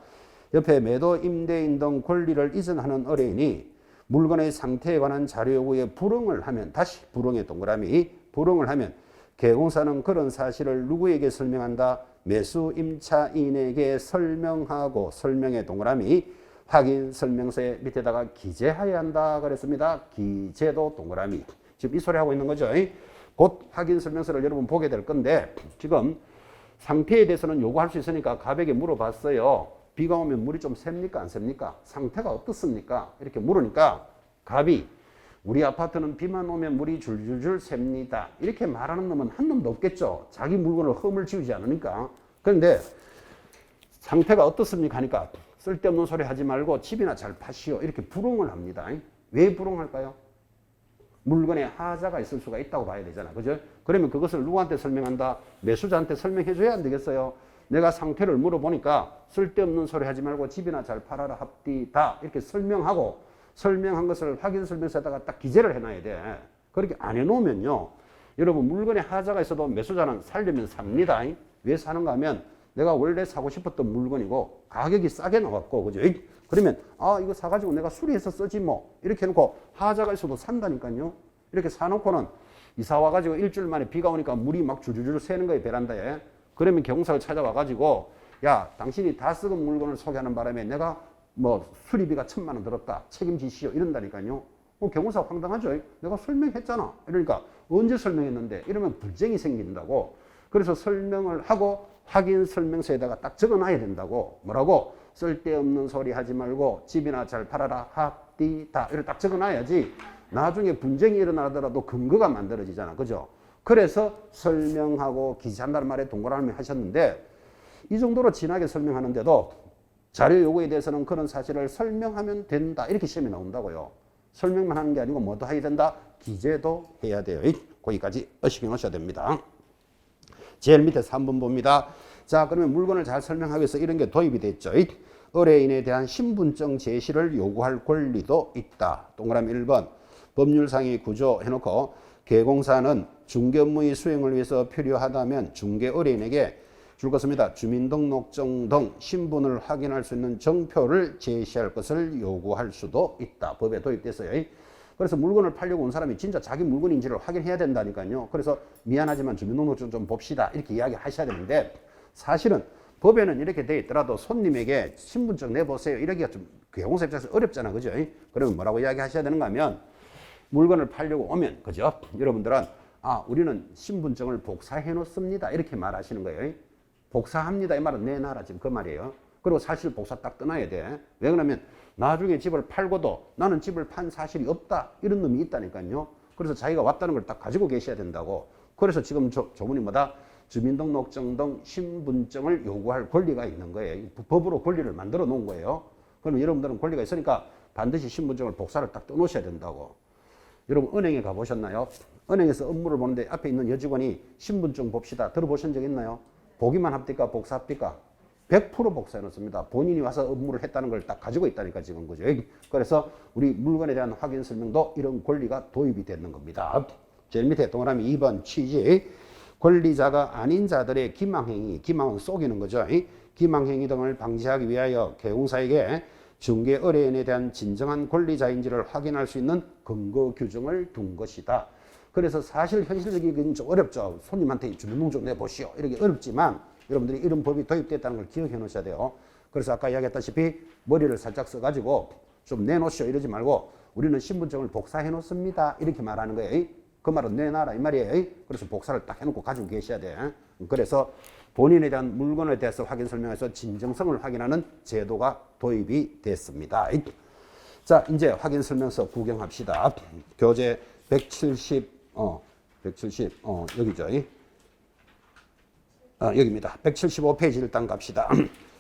옆에 매도 임대인 등 권리를 이전하는 의뢰인이 물건의 상태에 관한 자료 요구에 불응을 하면 다시 불응의 동그라미. 불응을 하면 개공사는 그런 사실을 누구에게 설명한다? 매수 임차인에게 설명하고 설명의 동그라미 확인 설명서에 밑에다가 기재해야 한다 그랬습니다. 기재도 동그라미. 지금 이 소리 하고 있는 거죠. 곧 확인 설명서를 여러분 보게 될 건데 지금 상태에 대해서는 요구할 수 있으니까 갑에게 물어봤어요. 비가 오면 물이 좀 셉니까? 안 셉니까? 상태가 어떻습니까? 이렇게 물으니까 갑이 우리 아파트는 비만 오면 물이 줄줄줄 셉니다. 이렇게 말하는 놈은 한 놈도 없겠죠. 자기 물건을 흠을 지우지 않으니까. 그런데 상태가 어떻습니까? 하니까 쓸데없는 소리 하지 말고 집이나 잘 파시오. 이렇게 불응을 합니다. 왜 불응할까요? 물건에 하자가 있을 수가 있다고 봐야 되잖아. 그죠? 그러면 그것을 누구한테 설명한다? 매수자한테 설명해 줘야 안 되겠어요? 내가 상태를 물어보니까 쓸데없는 소리 하지 말고 집이나 잘 팔아라 합디다 이렇게 설명한 것을 확인 설명서에다가 딱 기재를 해놔야 돼. 그렇게 안 해놓으면요, 여러분 물건에 하자가 있어도 매수자는 살려면 삽니다. 왜 사는가 하면 내가 원래 사고 싶었던 물건이고 가격이 싸게 나왔고, 그죠? 그러면 이거 사가지고 내가 수리해서 쓰지 뭐 이렇게 해놓고 하자가 있어도 산다니까요. 이렇게 사놓고는 이사 와가지고 일주일 만에 비가 오니까 물이 막 줄줄줄 새는 거예요, 베란다에. 그러면 경사를 찾아와가지고 야, 당신이 다 썩은 물건을 소개하는 바람에 내가 뭐 수리비가 1,000만 원 들었다, 책임지시오 이런다니까요. 경호사 황당하죠. 내가 설명했잖아. 이러니까 언제 설명했는데 이러면 불쟁이 생긴다고. 그래서 설명을 하고 확인 설명서에다가 딱 적어놔야 된다고. 뭐라고? 쓸데없는 소리 하지 말고 집이나 잘 팔아라 합디다 이렇게 딱 적어놔야지 나중에 분쟁이 일어나더라도 근거가 만들어지잖아. 그죠? 그래서 설명하고 기재한다는 말에 동그라미 하셨는데, 이 정도로 진하게 설명하는데도 자료 요구에 대해서는 그런 사실을 설명하면 된다 이렇게 시험에 나온다고요. 설명만 하는 게 아니고 뭐도 해야 된다? 기재도 해야 돼요. 거기까지 어시경 하셔야 됩니다. 제일 밑에 3번 봅니다. 자, 그러면 물건을 잘 설명하기 위해서 이런 게 도입이 됐죠. 의뢰인에 대한 신분증 제시를 요구할 권리도 있다. 동그라미 1번. 법률상의 구조 해놓고 개공사는 중개 업무의 수행을 위해서 필요하다면 중개 의뢰인에게 줄 것입니다. 주민등록증 등 신분을 확인할 수 있는 정표를 제시할 것을 요구할 수도 있다. 법에 도입됐어요. 그래서 물건을 팔려고 온 사람이 진짜 자기 물건인지를 확인해야 된다니까요. 그래서 미안하지만 주민등록증 좀 봅시다 이렇게 이야기하셔야 되는데, 사실은 법에는 이렇게 돼 있더라도 손님에게 신분증 내보세요 이러기가 좀 개공사 입장에서 어렵잖아. 그죠? 그러면 뭐라고 이야기하셔야 되는가 하면, 물건을 팔려고 오면, 그죠? 여러분들은 우리는 신분증을 복사해 놓습니다 이렇게 말하시는 거예요. 복사합니다 이 말은 내놔라 지금 그 말이에요. 그리고 사실 복사 딱 떠나야 돼. 왜 그러면 나중에 집을 팔고도 나는 집을 판 사실이 없다 이런 놈이 있다니까요. 그래서 자기가 왔다는 걸 딱 가지고 계셔야 된다고. 그래서 지금 조문이 뭐다? 주민등록증 등 신분증을 요구할 권리가 있는 거예요. 법으로 권리를 만들어 놓은 거예요. 그러면 여러분들은 권리가 있으니까 반드시 신분증을 복사를 딱 떠놓으셔야 된다고. 여러분 은행에 가보셨나요? 은행에서 업무를 보는데 앞에 있는 여직원이 신분증 봅시다 들어보신 적 있나요? 보기만 합니까? 복사합니까? 100% 복사해 놓습니다. 본인이 와서 업무를 했다는 걸 딱 가지고 있다니까 지금. 그죠? 그래서 우리 물건에 대한 확인 설명도 이런 권리가 도입이 되는 겁니다. 제일 밑에 동그라미 2번 취지. 권리자가 아닌 자들의 기망행위, 기망은 속이는 거죠. 기망행위 등을 방지하기 위하여 개공사에게 중개 의뢰인에 대한 진정한 권리자인지를 확인할 수 있는 근거 규정을 둔 것이다. 그래서 사실 현실적이긴 좀 어렵죠. 손님한테 주민등록증 내보시오 이렇게 어렵지만 여러분들이 이런 법이 도입됐다는 걸 기억해 놓으셔야 돼요. 그래서 아까 이야기했다시피 머리를 살짝 써가지고 좀 내놓으시오 이러지 말고 우리는 신분증을 복사해 놓습니다 이렇게 말하는 거예요. 그 말은 내놔라 이 말이에요. 그래서 복사를 딱 해놓고 가지고 계셔야 돼. 그래서 본인에 대한 물건에 대해서 확인 설명해서 진정성을 확인하는 제도가 도입이 됐습니다. 자, 이제 확인 설명서 구경합시다. 교재 170 여기죠. 여기입니다. 175페이지 일단 갑시다.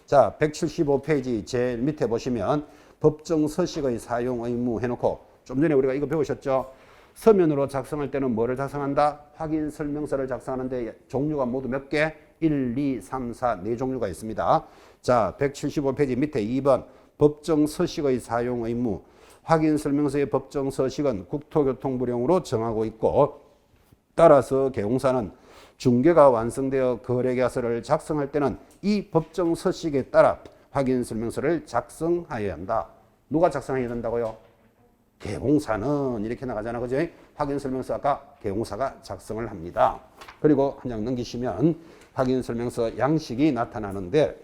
자, 175페이지 제일 밑에 보시면 법정 서식의 사용 의무 해놓고, 좀 전에 우리가 이거 배우셨죠? 서면으로 작성할 때는 뭐를 작성한다? 확인 설명서를 작성하는데 종류가 모두 몇 개? 1, 2, 3, 4, 4종류가 있습니다. 자, 175페이지 밑에 2번 법정 서식의 사용 의무. 확인 설명서의 법정 서식은 국토교통부령으로 정하고 있고, 따라서 개공사는 중개가 완성되어 거래계약서를 작성할 때는 이 법정 서식에 따라 확인 설명서를 작성하여야 한다. 누가 작성해야 된다고요? 개공사는 이렇게 나가잖아. 그죠? 확인 설명서 아까 개공사가 작성을 합니다. 그리고 한 장 넘기시면 확인 설명서 양식이 나타나는데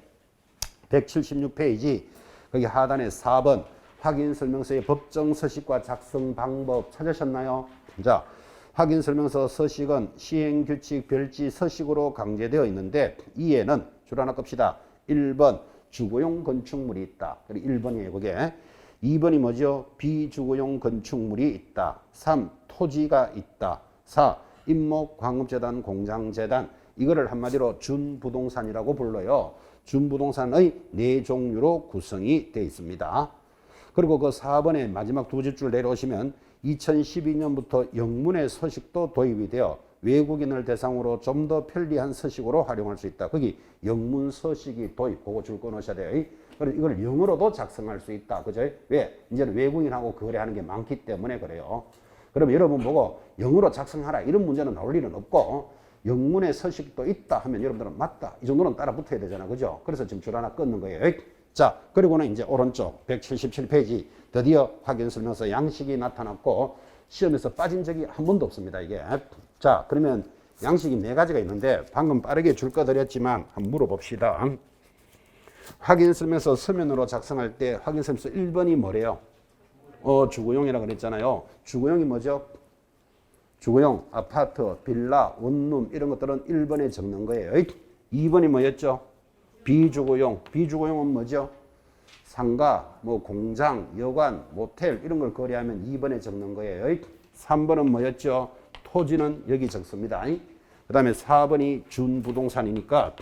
176페이지 거기 하단에 4번 확인 설명서의 법정 서식과 작성 방법 찾으셨나요? 자, 확인 설명서 서식은 시행 규칙 별지 서식으로 강제되어 있는데 이에는 줄 하나 끕시다. 1번 주거용 건축물이 있다. 그리고 1번이에요. 그게 2번이 뭐죠? 비주거용 건축물이 있다. 3. 토지가 있다. 4. 임목, 광업재단, 공장재단. 이거를 한마디로 준부동산이라고 불러요. 준부동산의 4종류로 구성이 되어 있습니다. 그리고 그 4번의 마지막 두 줄 내려오시면 2012년부터 영문의 서식도 도입이 되어 외국인을 대상으로 좀 더 편리한 서식으로 활용할 수 있다. 거기 영문 서식이 도입, 그거 줄 거 넣으셔야 돼요. 그리고 이걸 영어로도 작성할 수 있다. 그죠? 왜? 이제는 외국인하고 거래하는 게 많기 때문에 그래요. 그러면 여러분 보고 영어로 작성하라 이런 문제는 나올 일은 없고 영문의 서식도 있다 하면 여러분들은 맞다. 이 정도는 따라 붙어야 되잖아. 그죠? 그래서 지금 줄 하나 끊는 거예요. 자, 그리고는 이제 오른쪽 177페이지 드디어 확인 설명서 양식이 나타났고 시험에서 빠진 적이 한 번도 없습니다. 이게. 자, 그러면 양식이 4가지가 있는데 방금 빠르게 줄 거 드렸지만 한번 물어봅시다. 확인 설명서 서면으로 작성할 때 확인 설명서 1번이 뭐래요? 주거용이라고 그랬잖아요. 주거용이 뭐죠? 주거용, 아파트, 빌라, 원룸 이런 것들은 1번에 적는 거예요. 2번이 뭐였죠? 비주거용. 비주거용은 뭐죠? 상가, 뭐 공장, 여관, 모텔 이런 걸 거래하면 2번에 적는 거예요. 3번은 뭐였죠? 토지는 여기 적습니다. 그 다음에 4번이 준부동산이니까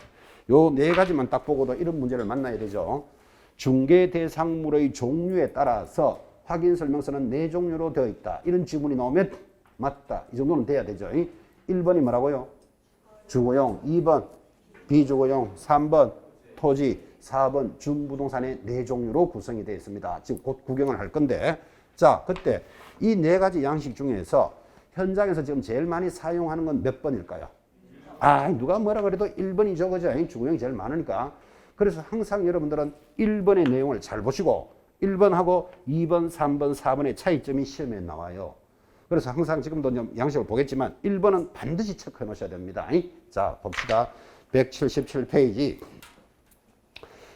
요 4가지만 딱 보고도 이런 문제를 만나야 되죠. 중개 대상물의 종류에 따라서 확인 설명서는 4종류로 되어 있다. 이런 지문이 나오면 맞다. 이 정도는 돼야 되죠. 1번이 뭐라고요? 주거용, 2번 비주거용, 3번 토지, 4번 준부동산의 4종류로 구성이 되어 있습니다. 지금 곧 구경을 할 건데 자, 그때 이 4가지 양식 중에서 현장에서 지금 제일 많이 사용하는 건 몇 번일까요? 누가 뭐라 그래도 1번이죠. 그죠? 주거용이 제일 많으니까. 그래서 항상 여러분들은 1번의 내용을 잘 보시고 1번하고 2번, 3번, 4번의 차이점이 시험에 나와요. 그래서 항상 지금도 양식을 보겠지만 1번은 반드시 체크해 놓으셔야 됩니다. 자, 봅시다. 177페이지.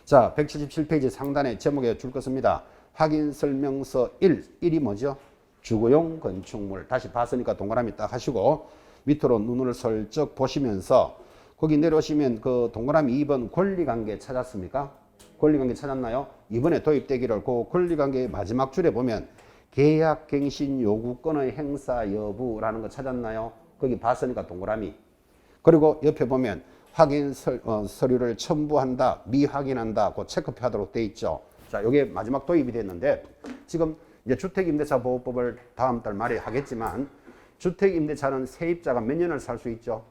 자, 177페이지 상단에 제목에 줄 것입니다. 확인 설명서 1이 뭐죠? 주거용 건축물. 다시 봤으니까 동그라미 딱 하시고 밑으로 눈을 슬쩍 보시면서 거기 내려오시면 그 동그라미 2번 권리관계 찾았습니까? 권리관계 찾았나요? 이번에 도입되기를 그 권리관계의 마지막 줄에 보면 계약갱신 요구권의 행사 여부라는 거 찾았나요? 거기 봤으니까 동그라미. 그리고 옆에 보면 확인 서류를 첨부한다, 미확인한다, 그 체크표 하도록 돼 있죠. 자, 요게 마지막 도입이 됐는데 지금 이제 주택임대차보호법을 다음 달 말에 하겠지만 주택임대차는 세입자가 몇 년을 살 수 있죠?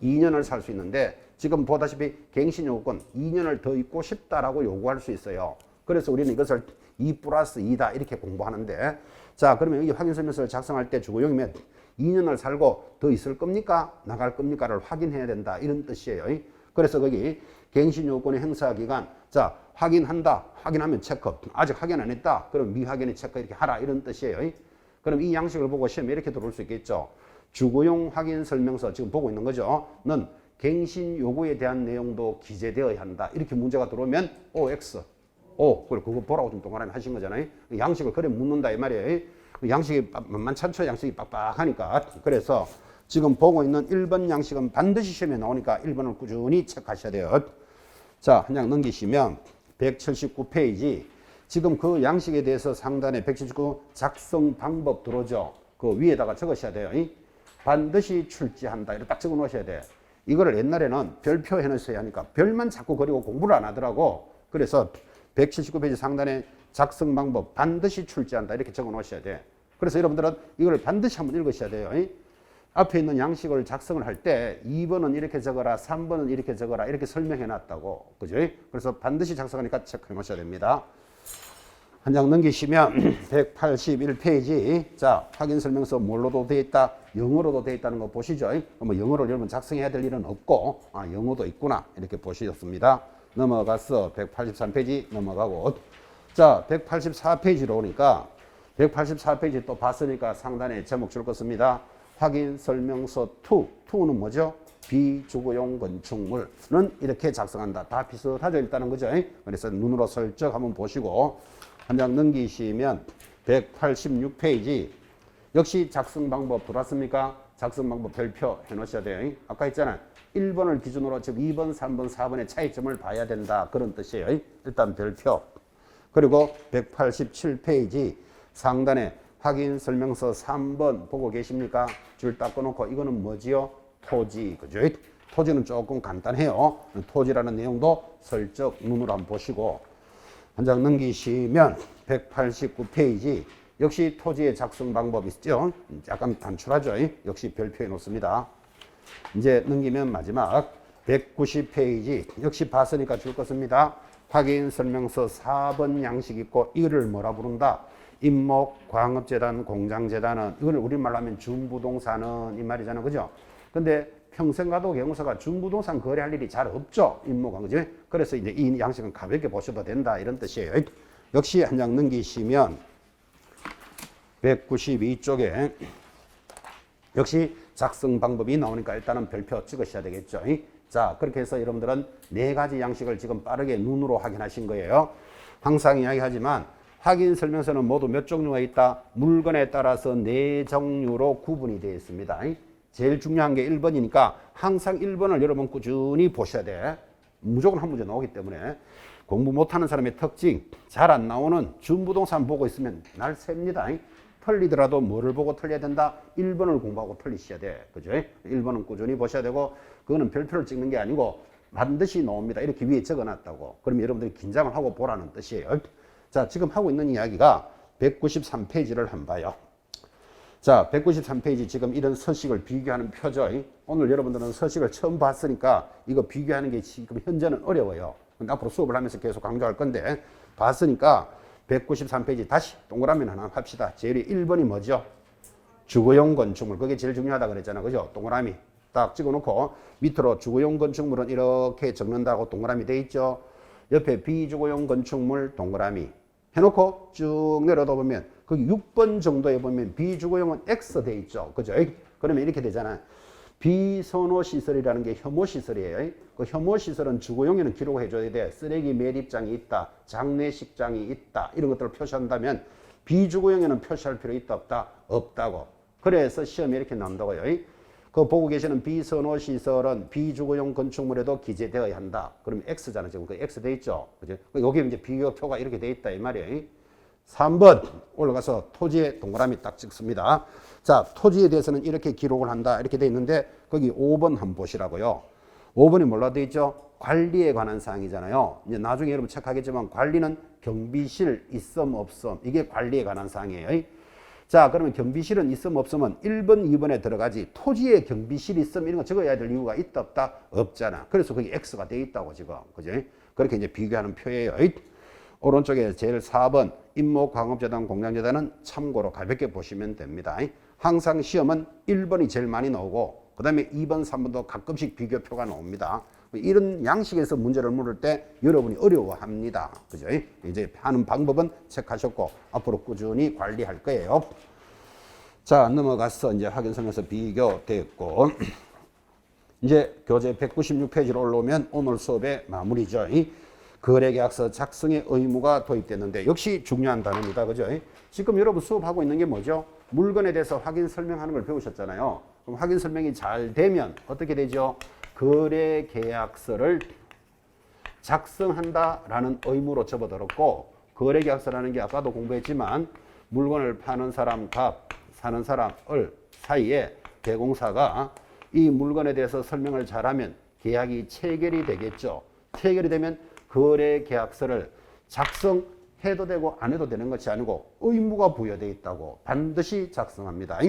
2년을 살 수 있는데 지금 보다시피 갱신요건 2년을 더 있고 싶다라고 요구할 수 있어요. 그래서 우리는 이것을 2+2다 이렇게 공부하는데 자, 그러면 여기 확인설명서를 작성할 때 주거용이면 2년을 살고 더 있을 겁니까? 나갈 겁니까를 확인해야 된다 이런 뜻이에요. 그래서 거기 갱신요건의 행사기간 자, 확인한다. 확인하면 체크. 아직 확인 안 했다. 그럼 미확인의 체크 이렇게 하라 이런 뜻이에요. 그럼 이 양식을 보고 시험에 이렇게 들어올 수 있겠죠. 주거용 확인 설명서 지금 보고 있는 거죠. 는 갱신 요구에 대한 내용도 기재되어야 한다. 이렇게 문제가 들어오면 OX. 그리고 그거 보라고 좀 동그라미 하신 거잖아요. 양식을 그래 묻는다 이 말이에요. 양식이 만만찮죠. 양식이 빡빡하니까. 그래서 지금 보고 있는 1번 양식은 반드시 시험에 나오니까 1번을 꾸준히 체크하셔야 돼요. 자, 한 장 넘기시면 179페이지. 지금 그 양식에 대해서 상단에 179 작성 방법 들어오죠. 그 위에다가 적으셔야 돼요. 반드시 출제한다. 이렇게 딱 적어 놓으셔야 돼. 이거를 옛날에는 별표 해놓으셔야 하니까 별만 자꾸 그리고 공부를 안 하더라고. 그래서 179페이지 상단에 작성 방법 반드시 출제한다. 이렇게 적어 놓으셔야 돼. 그래서 여러분들은 이걸 반드시 한번 읽으셔야 돼요. 앞에 있는 양식을 작성을 할 때 2번은 이렇게 적어라, 3번은 이렇게 적어라 이렇게 설명해 놨다고. 그죠? 그래서 반드시 작성하니까 체크해 놓으셔야 됩니다. 한 장 넘기시면 181페이지. 자, 확인 설명서 뭘로도 되어 있다? 영어로도 되어 있다는 거 보시죠. 뭐 영어를 여러분 작성해야 될 일은 없고 영어도 있구나 이렇게 보시셨습니다. 넘어가서 183페이지 넘어가고 자, 184페이지로 오니까 184페이지 또 봤으니까 상단에 제목 줄 것입니다. 확인 설명서 2는 뭐죠? 비주거용 건축물은 이렇게 작성한다. 다 비슷하죠 일단은 그죠? 그래서 눈으로 슬쩍 한번 보시고 한 장 넘기시면 186페이지 역시 작성 방법 들어왔습니까? 작성 방법 별표 해놓으셔야 돼요. 아까 했잖아요. 1번을 기준으로 즉 2번, 3번, 4번의 차이점을 봐야 된다. 그런 뜻이에요. 일단 별표. 그리고 187페이지 상단에 확인 설명서 3번 보고 계십니까? 줄 딱 꺼놓고 이거는 뭐지요? 토지. 그죠? 토지는 조금 간단해요. 토지라는 내용도 슬쩍 눈으로 한번 보시고 한 장 넘기시면 189페이지 역시 토지의 작성 방법이 있죠. 약간 단출하죠. 역시 별표해 놓습니다. 이제 넘기면 마지막 190페이지 역시 봤으니까 줄 것입니다. 확인 설명서 4번 양식 있고 이를 뭐라 부른다? 임목, 광업재단, 공장재단은 이걸 우리말로 하면 준부동산은 이 말이잖아, 그죠? 근데 평생가도 개공사가 준부동산 거래할 일이 잘 없죠, 임목은, 그죠? 그래서 이제 이 양식은 가볍게 보셔도 된다 이런 뜻이에요. 역시 한 장 넘기시면 192쪽에 역시 작성 방법이 나오니까 일단은 별표 찍으셔야 되겠죠. 자, 그렇게 해서 여러분들은 4가지 양식을 지금 빠르게 눈으로 확인하신 거예요. 항상 이야기하지만 확인 설명서는 모두 몇 종류가 있다? 물건에 따라서 4종류로 구분이 되어 있습니다. 제일 중요한 게 1번이니까 항상 1번을 여러분 꾸준히 보셔야 돼. 무조건 한 문제 나오기 때문에. 공부 못하는 사람의 특징, 잘 안 나오는 준부동산 보고 있으면 날 셉니다. 틀리더라도 뭐를 보고 틀려야 된다? 1번을 공부하고 틀리셔야 돼. 그죠? 1번은 꾸준히 보셔야 되고, 그거는 별표를 찍는 게 아니고 반드시 나옵니다. 이렇게 위에 적어놨다고. 그러면 여러분들이 긴장을 하고 보라는 뜻이에요. 자, 지금 하고 있는 이야기가 193페이지를 한번 봐요. 자, 193페이지 지금 이런 서식을 비교하는 표죠. 오늘 여러분들은 서식을 처음 봤으니까 이거 비교하는 게 지금 현재는 어려워요. 근데 앞으로 수업을 하면서 계속 강조할 건데, 봤으니까 193페이지 다시 동그라미 하나 합시다. 제일 1번이 뭐죠? 주거용 건축물. 그게 제일 중요하다 그랬잖아. 그죠? 동그라미 딱 찍어놓고 밑으로 주거용 건축물은 이렇게 적는다고 동그라미 돼 있죠. 옆에 비주거용 건축물 동그라미 해놓고 쭉 내려다 보면 거기 6번 정도에 보면 비주거용은 X 돼 있죠. 그죠? 그러면 이렇게 되잖아. 비선호시설이라는 게 혐오시설이에요. 그 혐오시설은 주거용에는 기록을 해줘야 돼. 쓰레기 매립장이 있다, 장례식장이 있다, 이런 것들을 표시한다면 비주거용에는 표시할 필요 있다, 없다? 없다고. 그래서 시험에 이렇게 나온다고요. 그 보고 계시는 비선호시설은 비주거용 건축물에도 기재되어야 한다. 그러면 X잖아. 지금 그 X 돼 있죠. 그죠? 여기 이제 비교표가 이렇게 돼 있다, 이 말이에요. 3번 올라가서 토지에 동그라미 딱 찍습니다. 자, 토지에 대해서는 이렇게 기록을 한다 이렇게 돼 있는데 거기 5번 한번 보시라고요. 5번이 뭘로 돼 있죠? 관리에 관한 사항이잖아요. 이제 나중에 여러분 체크하겠지만 관리는 경비실 있음 없음 이게 관리에 관한 사항이에요. 자, 그러면 경비실은 있음 없음은 1번 2번에 들어가지 토지에 경비실이 있음 이런 거 적어야 될 이유가 있다 없다? 없잖아. 그래서 거기 X가 돼 있다고 지금. 그죠? 그렇게 이제 비교하는 표예요. 오른쪽에 제일 4번 임목광업재단 공장재단은 참고로 가볍게 보시면 됩니다. 항상 시험은 1번이 제일 많이 나오고 그 다음에 2번, 3번도 가끔씩 비교표가 나옵니다. 이런 양식에서 문제를 물을 때 여러분이 어려워합니다. 그죠? 이제 하는 방법은 체크하셨고 앞으로 꾸준히 관리할 거예요. 자, 넘어가서 이제 확인 설명서 비교됐고 이제 교재 196페이지로 올라오면 오늘 수업의 마무리죠. 거래계약서 작성의 의무가 도입됐는데 역시 중요한 단어입니다. 그죠? 지금 여러분 수업하고 있는 게 뭐죠? 물건에 대해서 확인 설명하는 걸 배우셨잖아요. 그럼 확인 설명이 잘 되면 어떻게 되죠? 거래계약서를 작성한다라는 의무로 접어들었고 거래계약서라는 게 아까도 공부했지만 물건을 파는 사람 값, 사는 사람 을 사이에 대공사가 이 물건에 대해서 설명을 잘하면 계약이 체결이 되겠죠. 체결이 되면 거래계약서를 작성해도 되고 안 해도 되는 것이 아니고 의무가 부여되어 있다고 반드시 작성합니다.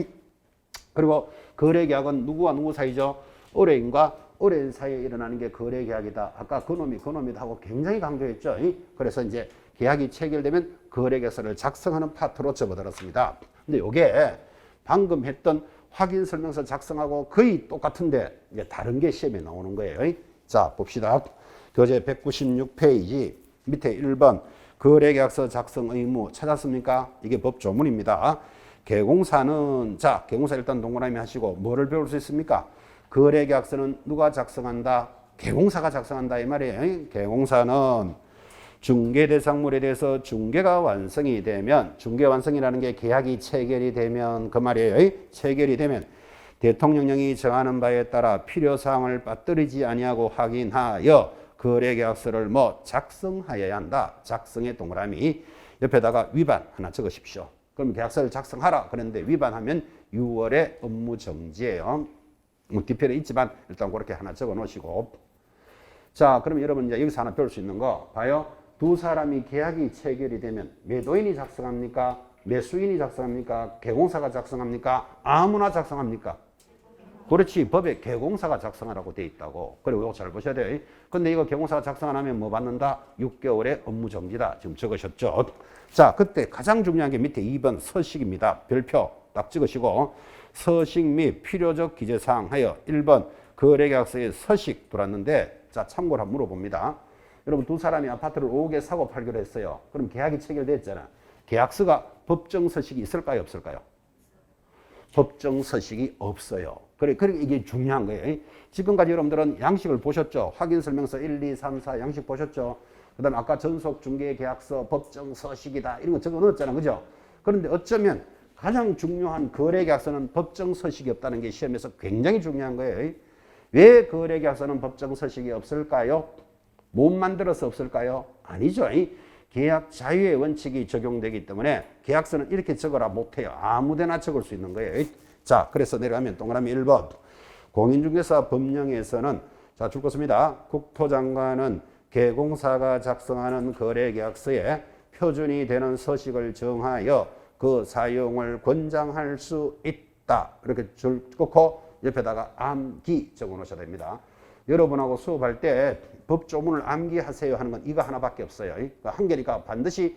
그리고 거래계약은 누구와 누구 사이죠? 의뢰인과 의뢰인 사이에 일어나는 게 거래계약이다. 아까 그놈이다 하고 굉장히 강조했죠. 그래서 이제 계약이 체결되면 거래계약서를 작성하는 파트로 접어들었습니다. 근데 이게 방금 했던 확인 설명서 작성하고 거의 똑같은데 이제 다른 게 시험에 나오는 거예요. 자, 봅시다. 교재 196페이지 밑에 1번 거래계약서 작성 의무 찾았습니까? 이게 법조문입니다. 개공사는 자, 개공사 일단 동그라미 하시고 뭐를 배울 수 있습니까? 거래계약서는 누가 작성한다? 개공사가 작성한다 이 말이에요. 개공사는 중개대상물에 대해서 중개가 완성이 되면 중개 완성이라는 게 계약이 체결이 되면 그 말이에요. 체결이 되면 대통령령이 정하는 바에 따라 필요사항을 빠뜨리지 아니하고 확인하여 거래계약서를 뭐 작성하여야 한다. 작성의 동그라미 옆에다가 위반 하나 적으십시오. 그럼 계약서를 작성하라 그랬는데 위반하면 6월에 업무 정지예요. 뭐 뒤편에 있지만 일단 그렇게 하나 적어 놓으시고 자, 그러면 여러분 이제 여기서 하나 배울 수 있는 거 봐요. 두 사람이 계약이 체결이 되면 매도인이 작성합니까? 매수인이 작성합니까? 개공사가 작성합니까? 아무나 작성합니까? 그렇지. 법에 개공사가 작성하라고 돼 있다고. 그리고 이거 잘 보셔야 돼요. 근데 이거 개공사가 작성 안 하면 뭐 받는다? 6개월의 업무 정지다. 지금 적으셨죠? 자, 그때 가장 중요한 게 밑에 2번 서식입니다. 별표 딱 찍으시고 서식 및 필요적 기재사항 하여 1번 거래계약서에 서식 들어왔는데 자, 참고로 한번 물어봅니다. 여러분 두 사람이 아파트를 5개 사고 팔기로 했어요. 그럼 계약이 체결됐잖아. 계약서가 법정 서식이 있을까요? 없을까요? 법정 서식이 없어요. 그래 이게 중요한 거예요. 지금까지 여러분들은 양식을 보셨죠? 확인 설명서 1, 2, 3, 4 양식 보셨죠? 그 다음에 아까 전속 중개 계약서 법정 서식이다. 이런 거 적어 넣었잖아. 그죠? 그런데 어쩌면 가장 중요한 거래 계약서는 법정 서식이 없다는 게 시험에서 굉장히 중요한 거예요. 왜 거래 계약서는 법정 서식이 없을까요? 못 만들어서 없을까요? 아니죠. 계약 자유의 원칙이 적용되기 때문에 계약서는 이렇게 적어라 못해요. 아무데나 적을 수 있는 거예요. 자, 그래서 내려가면 동그라미 1번. 공인중개사 법령에서는 자, 줄 것입니다. 국토장관은 개공사가 작성하는 거래계약서에 표준이 되는 서식을 정하여 그 사용을 권장할 수 있다. 이렇게 줄 긋고 옆에다가 암기 적어 놓으셔야 됩니다. 여러분하고 수업할 때 법조문을 암기하세요 하는 건 이거 하나밖에 없어요. 한 개니까 반드시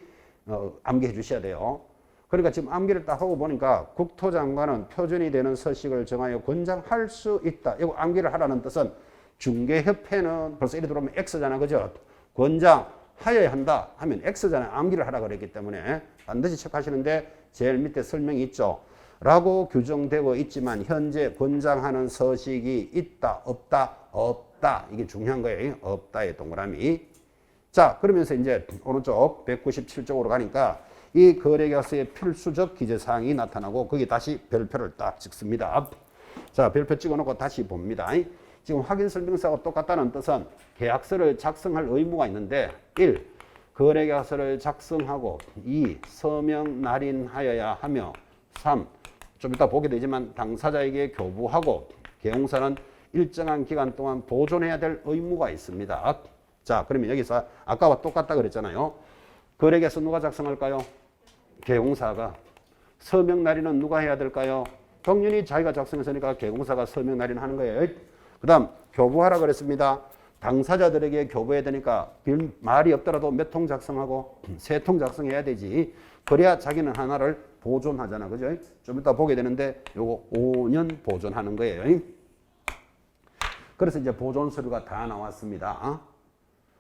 암기해 주셔야 돼요. 그러니까 지금 암기를 딱 하고 보니까 국토장관은 표준이 되는 서식을 정하여 권장할 수 있다. 이거 암기를 하라는 뜻은 중개협회는 벌써 이래 들어오면 X잖아. 그죠? 권장하여야 한다 하면 X잖아요. 암기를 하라 그랬기 때문에 반드시 체크하시는데 제일 밑에 설명이 있죠. 라고 규정되고 있지만 현재 권장하는 서식이 있다, 없다, 없다. 이게 중요한 거예요. 없다의 동그라미. 자, 그러면서 이제 오른쪽 197쪽으로 가니까 이 거래계약서의 필수적 기재사항이 나타나고 거기 다시 별표를 딱 찍습니다. 자, 별표 찍어놓고 다시 봅니다. 지금 확인설명서하고 똑같다는 뜻은 계약서를 작성할 의무가 있는데 1. 거래계약서를 작성하고 2. 서명 날인하여야 하며 3. 좀 이따 보게 되지만 당사자에게 교부하고 개용사는 일정한 기간 동안 보존해야 될 의무가 있습니다. 자, 그러면 여기서 아까와 똑같다 그랬잖아요. 거래계약서 누가 작성할까요? 개용사가. 서명 날인은 누가 해야 될까요? 당연히 자기가 작성했으니까 개공사가 서명 날인하는 거예요. 그 다음 교부하라 그랬습니다. 당사자들에게 교부해야 되니까 말이 없더라도 몇 통 작성하고 3통 작성해야 되지. 그래야 자기는 하나를 보존하잖아. 그죠? 좀 이따 보게 되는데 요거 5년 보존하는 거예요. 그래서 이제 보존 서류가 다 나왔습니다.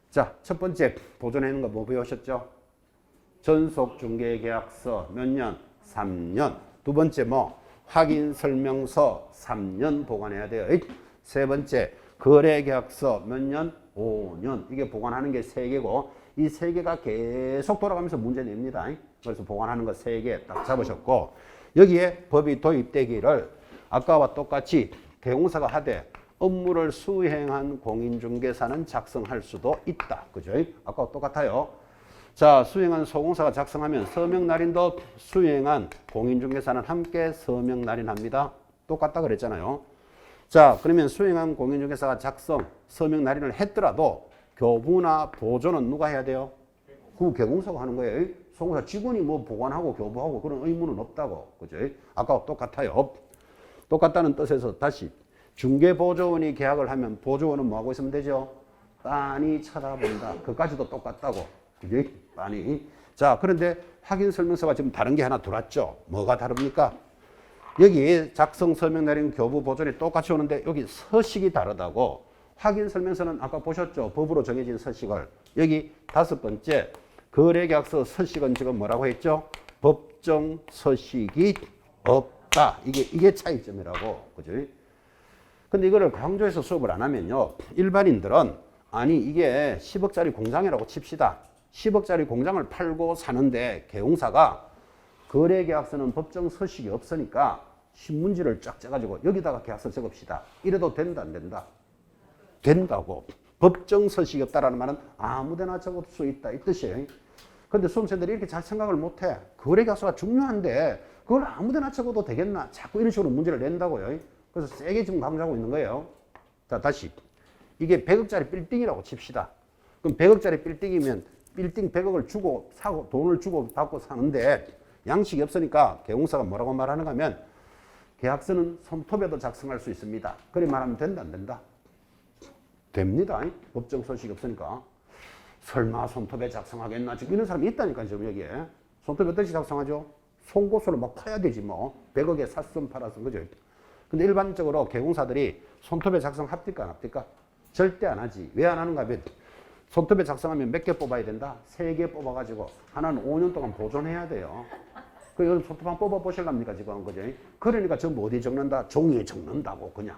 자, 첫 번째 보존하는 거 뭐 배우셨죠? 전속 중개 계약서 몇 년? 3년. 두 번째 뭐? 확인 설명서 3년 보관해야 돼요. 세 번째 거래 계약서 몇 년? 5년. 이게 보관하는 게 3개고 이 3개가 계속 돌아가면서 문제 냅니다. 그래서 보관하는 거 3개 딱 잡으셨고 여기에 법이 도입되기를 아까와 똑같이 개공사가 하되 업무를 수행한 공인중개사는 작성할 수도 있다. 그죠? 아까와 똑같아요. 자, 수행한 소공사가 작성하면 서명 날인도 수행한 공인중개사는 함께 서명 날인합니다. 똑같다 그랬잖아요. 자, 그러면 수행한 공인중개사가 작성, 서명 날인을 했더라도 교부나 보존은 누가 해야 돼요? 그 개공사가 하는 거예요. 소공사 직원이 뭐 보관하고 교부하고 그런 의무는 없다고. 그죠? 아까와 똑같아요. 똑같다는 뜻에서 다시 중개보조원이 계약을 하면 보조원은 뭐 하고 있으면 되죠? 빤히 쳐다본다. 그까지도 똑같다고. 그죠? 빤히. 자, 그런데 확인 설명서가 지금 다른 게 하나 들어왔죠. 뭐가 다릅니까? 여기 작성 서명 날인 교부 보존이 똑같이 오는데 여기 서식이 다르다고. 확인 설명서는 아까 보셨죠? 법으로 정해진 서식을. 여기 5번째 거래계약서 서식은 지금 뭐라고 했죠? 법정 서식이 없다. 이게 차이점이라고. 그죠? 근데 이거를 강조해서 수업을 안 하면요. 일반인들은 아니 이게 10억짜리 공장이라고 칩시다. 10억짜리 공장을 팔고 사는데 개공사가 거래계약서는 법정 서식이 없으니까 신문지를 쫙 짜가지고 여기다가 계약서 적읍시다. 이래도 된다 안 된다? 된다고. 법정 서식이 없다라는 말은 아무데나 적을 수 있다 이 뜻이에요. 근데 수험생들이 이렇게 잘 생각을 못해. 거래계약서가 중요한데 그걸 아무데나 적어도 되겠나? 자꾸 이런 식으로 문제를 낸다고요. 그래서 세게 지금 강조하고 있는 거예요. 자, 다시. 이게 100억짜리 빌딩이라고 칩시다. 그럼 100억짜리 빌딩이면 빌딩 100억을 주고 사고 돈을 주고 받고 사는데 양식이 없으니까 개공사가 뭐라고 말하는가 하면 계약서는 손톱에도 작성할 수 있습니다. 그리 말하면 된다, 안 된다? 됩니다. 법정 소식이 없으니까. 설마 손톱에 작성하겠나? 지금 이런 사람이 있다니까요, 지금 여기에. 손톱에 어떻게 작성하죠? 송곳으로 막 파야 되지, 뭐. 100억에 샀음, 팔았음, 그죠? 근데 일반적으로 개공사들이 손톱에 작성합니까, 안 합니까? 절대 안 하지. 왜 안 하는가 하면, 손톱에 작성하면 몇 개 뽑아야 된다? 3개 뽑아가지고, 하나는 5년 동안 보존해야 돼요. 그 여러분 손톱 한번 뽑아 보실랍니까, 지금? 그죠? 그러니까 전부 어디 적는다? 종이에 적는다고, 그냥.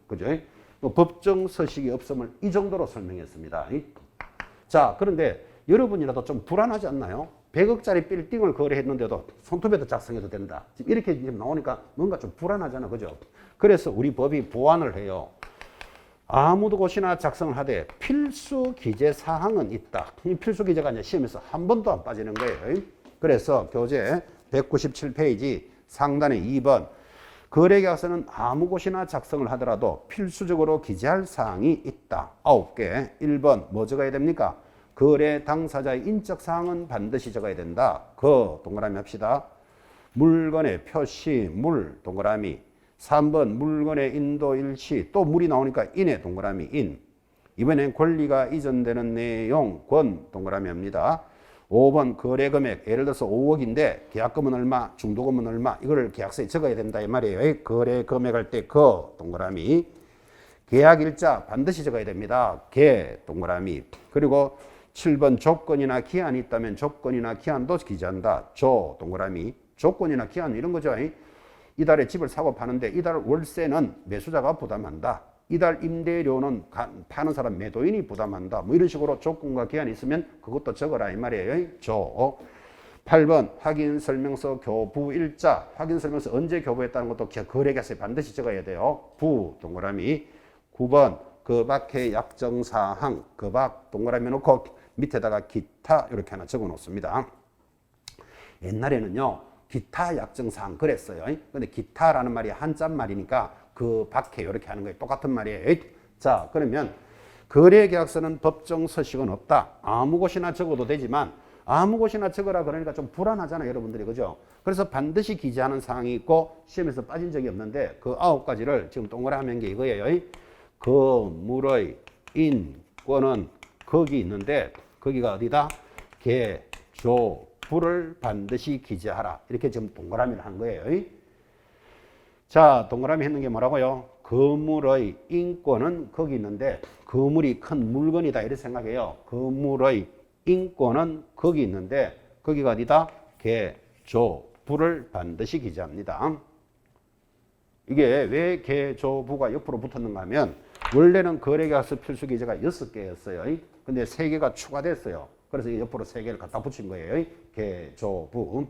그죠? 법정 서식이 없음을 이 정도로 설명했습니다. 자, 그런데 여러분이라도 좀 불안하지 않나요? 100억짜리 빌딩을 거래했는데도 손톱에도 작성해도 된다. 지금 이렇게 지금 나오니까 뭔가 좀 불안하잖아. 그죠? 그래서 우리 법이 보완을 해요. 아무 곳이나 작성을 하되 필수 기재 사항은 있다. 이 필수 기재가 이제 시험에서 한 번도 안 빠지는 거예요. 그래서 교재 197페이지 상단에 2번. 거래계약서는 아무 곳이나 작성을 하더라도 필수적으로 기재할 사항이 있다. 9개. 1번 뭐 적어야 됩니까? 거래 당사자의 인적 사항은 반드시 적어야 된다. 동그라미 합시다. 물건의 표시, 물, 동그라미. 3번 물건의 인도 일시, 또 물이 나오니까 인의 동그라미 인. 이번엔 권리가 이전되는 내용, 권, 동그라미 합니다. 5번 거래 금액, 예를 들어서 5억인데 계약금은 얼마, 중도금은 얼마, 이거를 계약서에 적어야 된다 이 말이에요. 거래 금액할 때 동그라미. 계약 일자 반드시 적어야 됩니다. 동그라미. 그리고 7번 조건이나 기한이 있다면 조건이나 기한도 기재한다. 동그라미. 조건이나 기한 이런 거죠. 이달에 집을 사고 파는데 이달 월세는 매수자가 부담한다. 이달 임대료는 파는 사람 매도인이 부담한다. 뭐 이런 식으로 조건과 기한이 있으면 그것도 적어라 이 말이에요. 8번 확인 설명서 교부 일자. 확인 설명서 언제 교부했다는 것도 거래계약서에 반드시 적어야 돼요. 동그라미. 9번 그 밖의 약정사항. 그 밖 동그라미 놓고 밑에다가 기타 이렇게 하나 적어 놓습니다. 옛날에는요. 기타 약정사항 그랬어요. 근데 기타라는 말이 한자말이니까 그 밖에 이렇게 하는 거예요. 똑같은 말이에요. 자, 그러면 거래계약서는 법정 서식은 없다. 아무 곳이나 적어도 되지만 아무 곳이나 적으라 그러니까 좀 불안하잖아요, 여러분들이. 그죠? 그래서 반드시 기재하는 사항이 있고 시험에서 빠진 적이 없는데 그 9가지를 지금 동그라미 한 게 이거예요. 건물의 인권은 거기 있는데 거기가 어디다? 개조부를 반드시 기재하라. 이렇게 지금 동그라미를 한 거예요. 자, 동그라미 했는 게 뭐라고요? 건물의 인권은 거기 있는데 건물이 큰 물건이다 이렇게 생각해요. 건물의 인권은 거기 있는데 거기가 어디다? 개조부를 반드시 기재합니다. 이게 왜 개조부가 옆으로 붙었는가 하면 원래는 거래계약서 필수 기재가 6개였어요. 근데 3개가 추가됐어요. 그래서 옆으로 3개를 갖다 붙인 거예요. 개조부.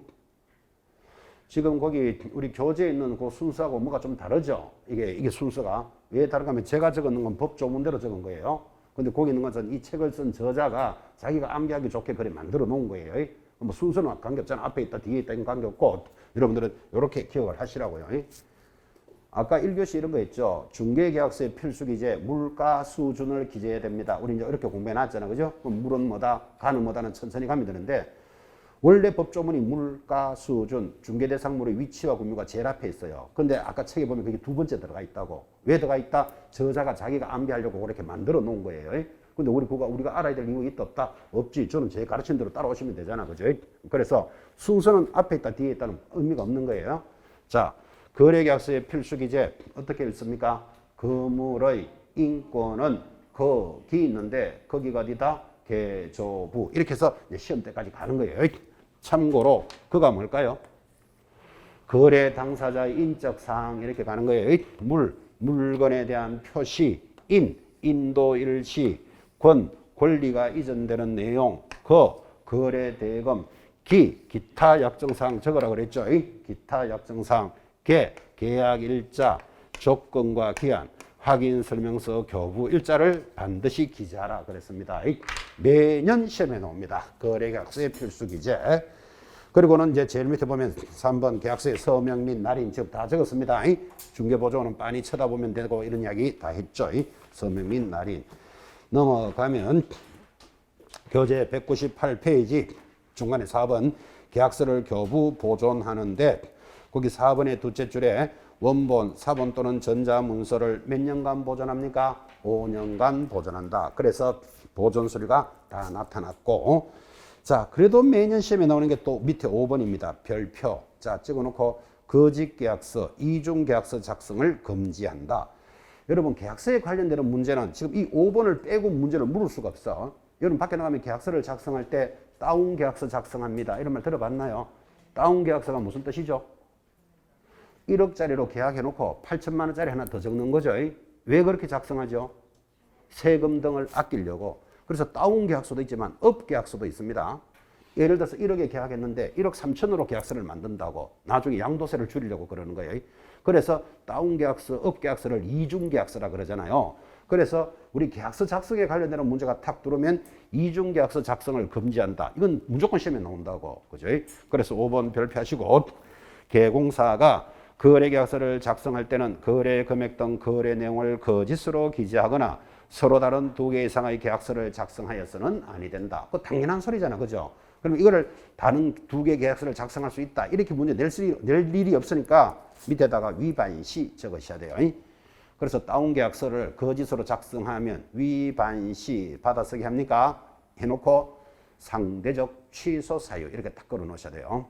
지금 거기 우리 교재에 있는 그 순서하고 뭐가 좀 다르죠? 이게 순서가. 왜 다른가 하면 제가 적은 건 법조문대로 적은 거예요. 근데 거기 있는 것은 이 책을 쓴 저자가 자기가 암기하기 좋게 그래 만들어 놓은 거예요. 뭐 순서는 관계없잖아. 앞에 있다, 뒤에 있다, 이건 관계없고 여러분들은 이렇게 기억을 하시라고요. 아까 1교시 이런 거 있죠? 중개계약서의 필수기재, 물가 수준을 기재해야 됩니다. 우리 이제 이렇게 공부해놨잖아. 그죠? 물은 뭐다, 가는 뭐다는 천천히 가면 되는데 원래 법조문이 물가 수준, 중개대상물의 위치와 구묘가 제일 앞에 있어요. 근데 아까 책에 보면 그게 2번째 들어가 있다고. 왜 들어가 있다? 저자가 자기가 암기하려고 그렇게 만들어 놓은 거예요. 근데 우리가 알아야 될 이유 있다 없다? 없지. 저는 제 가르친 대로 따라오시면 되잖아. 그죠? 그래서 순서는 앞에 있다, 뒤에 있다는 의미가 없는 거예요. 자, 거래계약서의 필수기재 어떻게 읽습니까? 건물의 인권은 거기 있는데 거기가 어디다? 개조부. 이렇게 해서 이제 시험 때까지 가는 거예요. 참고로 그가 뭘까요? 거래 당사자의 인적 사항 이렇게 가는 거예요. 물건에 대한 표시, 인도 일시, 권리가 이전되는 내용, 거래 대금, 기타 약정사항 적으라 그랬죠. 기타 약정사항, 계약 일자, 조건과 기한, 확인 설명서 교부 일자를 반드시 기재하라 그랬습니다. 매년 시험에 나옵니다. 거래계약서의 필수 기재. 그리고는 이제 제일 밑에 보면 3번 계약서의 서명 및 날인 지금 다 적었습니다. 중개보조는 빤히 쳐다보면 되고 이런 이야기 다 했죠. 서명 및 날인. 넘어가면 교재 198페이지 중간에 4번 계약서를 교부 보존하는데 거기 4번의 둘째 줄에 원본, 사본 또는 전자문서를 몇 년간 보존합니까? 5년간 보존한다. 그래서 보존서류가 다 나타났고, 자, 그래도 매년 시험에 나오는 게 또 밑에 5번입니다. 별표. 자, 찍어놓고 거짓계약서, 이중계약서 작성을 금지한다. 여러분, 계약서에 관련되는 문제는 지금 이 5번을 빼고 문제를 물을 수가 없어. 여러분, 밖에 나가면 계약서를 작성할 때 다운계약서 작성합니다. 이런 말 들어봤나요? 다운계약서가 무슨 뜻이죠? 1억짜리로 계약해놓고 8천만 원짜리 하나 더 적는 거죠. 왜 그렇게 작성하죠? 세금 등을 아끼려고. 그래서 다운계약서도 있지만 업계약서도 있습니다. 예를 들어서 1억에 계약했는데 1억 3천으로 계약서를 만든다고 나중에 양도세를 줄이려고 그러는 거예요. 그래서 다운계약서, 업계약서를 이중계약서라 그러잖아요. 그래서 우리 계약서 작성에 관련되는 문제가 탁 들어오면 이중계약서 작성을 금지한다. 이건 무조건 시험에 나온다고. 그죠? 그래서 5번 별표하시고, 개공사가 거래계약서를 작성할 때는 거래 금액 등 거래 내용을 거짓으로 기재하거나 서로 다른 2개 이상의 계약서를 작성하여서는 아니 된다. 그 당연한 소리잖아. 그죠? 그럼 이거를 다른 2개 계약서를 작성할 수 있다. 이렇게 문제 낼 일이 없으니까 밑에다가 위반시 적으셔야 돼요. 그래서 다운계약서를 거짓으로 작성하면 위반시 받아쓰기 합니까? 해놓고 상대적 취소 사유 이렇게 딱 걸어 놓으셔야 돼요.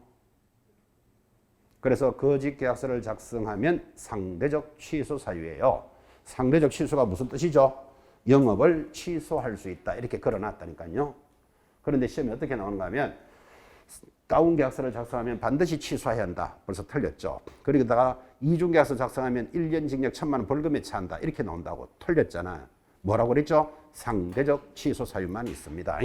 그래서 거짓계약서를 작성하면 상대적 취소 사유예요. 상대적 취소가 무슨 뜻이죠? 영업을 취소할 수 있다. 이렇게 걸어 놨다니까요. 그런데 시험에 어떻게 나오는가 하면 다운계약서를 작성하면 반드시 취소해야 한다. 벌써 틀렸죠. 그러다가 이중계약서 작성하면 1년 징역 1,000만 원 벌금에 처한다. 이렇게 나온다고 틀렸잖아요. 뭐라고 그랬죠? 상대적 취소 사유만 있습니다.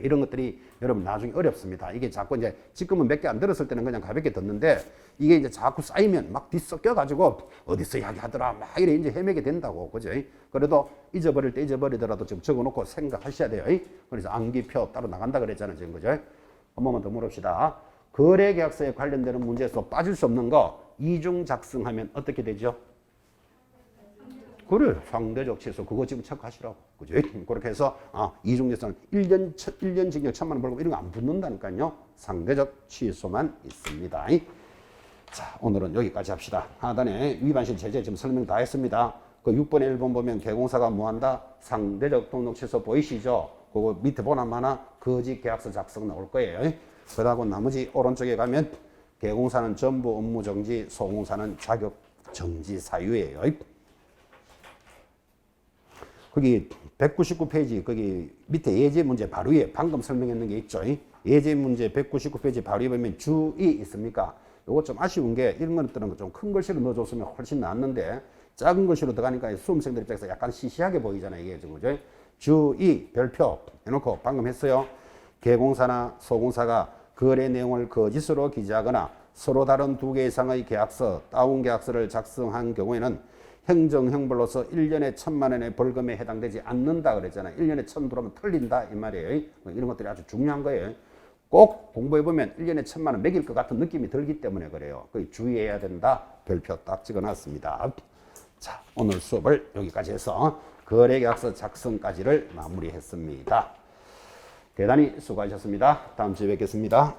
이런 것들이 여러분 나중에 어렵습니다. 이게 자꾸 이제 지금은 몇 개 안 들었을 때는 그냥 가볍게 듣는데 이게 이제 자꾸 쌓이면 막 뒤섞여가지고 어디서 이야기하더라 막 이래 이제 헤매게 된다고. 그죠? 그래도 잊어버릴 때 잊어버리더라도 좀 적어놓고 생각하셔야 돼요. 그래서 암기표 따로 나간다 그랬잖아요. 지금 그죠? 한 번만 더 물읍시다. 거래계약서에 관련되는 문제에서 빠질 수 없는 거 이중 작성하면 어떻게 되죠? 그래, 상대적 취소. 그거 지금 체크하시라고. 그죠? 그렇게 해서, 이중계약서는 1년 징역 1,000만 원 벌금 이런 거 안 붙는다니까요. 상대적 취소만 있습니다. 자, 오늘은 여기까지 합시다. 하단에 위반실 제재 지금 설명 다 했습니다. 그 6번에 1번 보면 개공사가 뭐 한다? 상대적 등록 취소 보이시죠? 그거 밑에 보나마나 거짓 계약서 작성 나올 거예요. 그러고 나머지 오른쪽에 가면 개공사는 전부 업무 정지, 소공사는 자격 정지 사유예요. 거기 199페이지 거기 밑에 예제 문제 바로 위에 방금 설명했는 게 있죠. 예제 문제 199페이지 바로 위에 보면 주의 있습니까? 요거 좀 아쉬운 게 이런 것들은 좀 큰 글씨로 넣어줬으면 훨씬 낫는데 작은 글씨로 들어가니까 수험생들 입장에서 약간 시시하게 보이잖아요. 이게 지금 그죠? 주의 별표 해놓고 방금 했어요. 개공사나 소공사가 거래 내용을 거짓으로 기재하거나 서로 다른 2개 이상의 계약서, 다운계약서를 작성한 경우에는 행정형벌로서 1년에 1,000만 원의 벌금에 해당되지 않는다 그랬잖아요. 1년에 1,000 들어오면 틀린다 이 말이에요. 이런 것들이 아주 중요한 거예요. 꼭 공부해보면 1년에 1,000만 원 매길 것 같은 느낌이 들기 때문에 그래요. 주의해야 된다. 별표 딱 찍어놨습니다. 자, 오늘 수업을 여기까지 해서 거래계약서 작성까지를 마무리했습니다. 대단히 수고하셨습니다. 다음 주에 뵙겠습니다.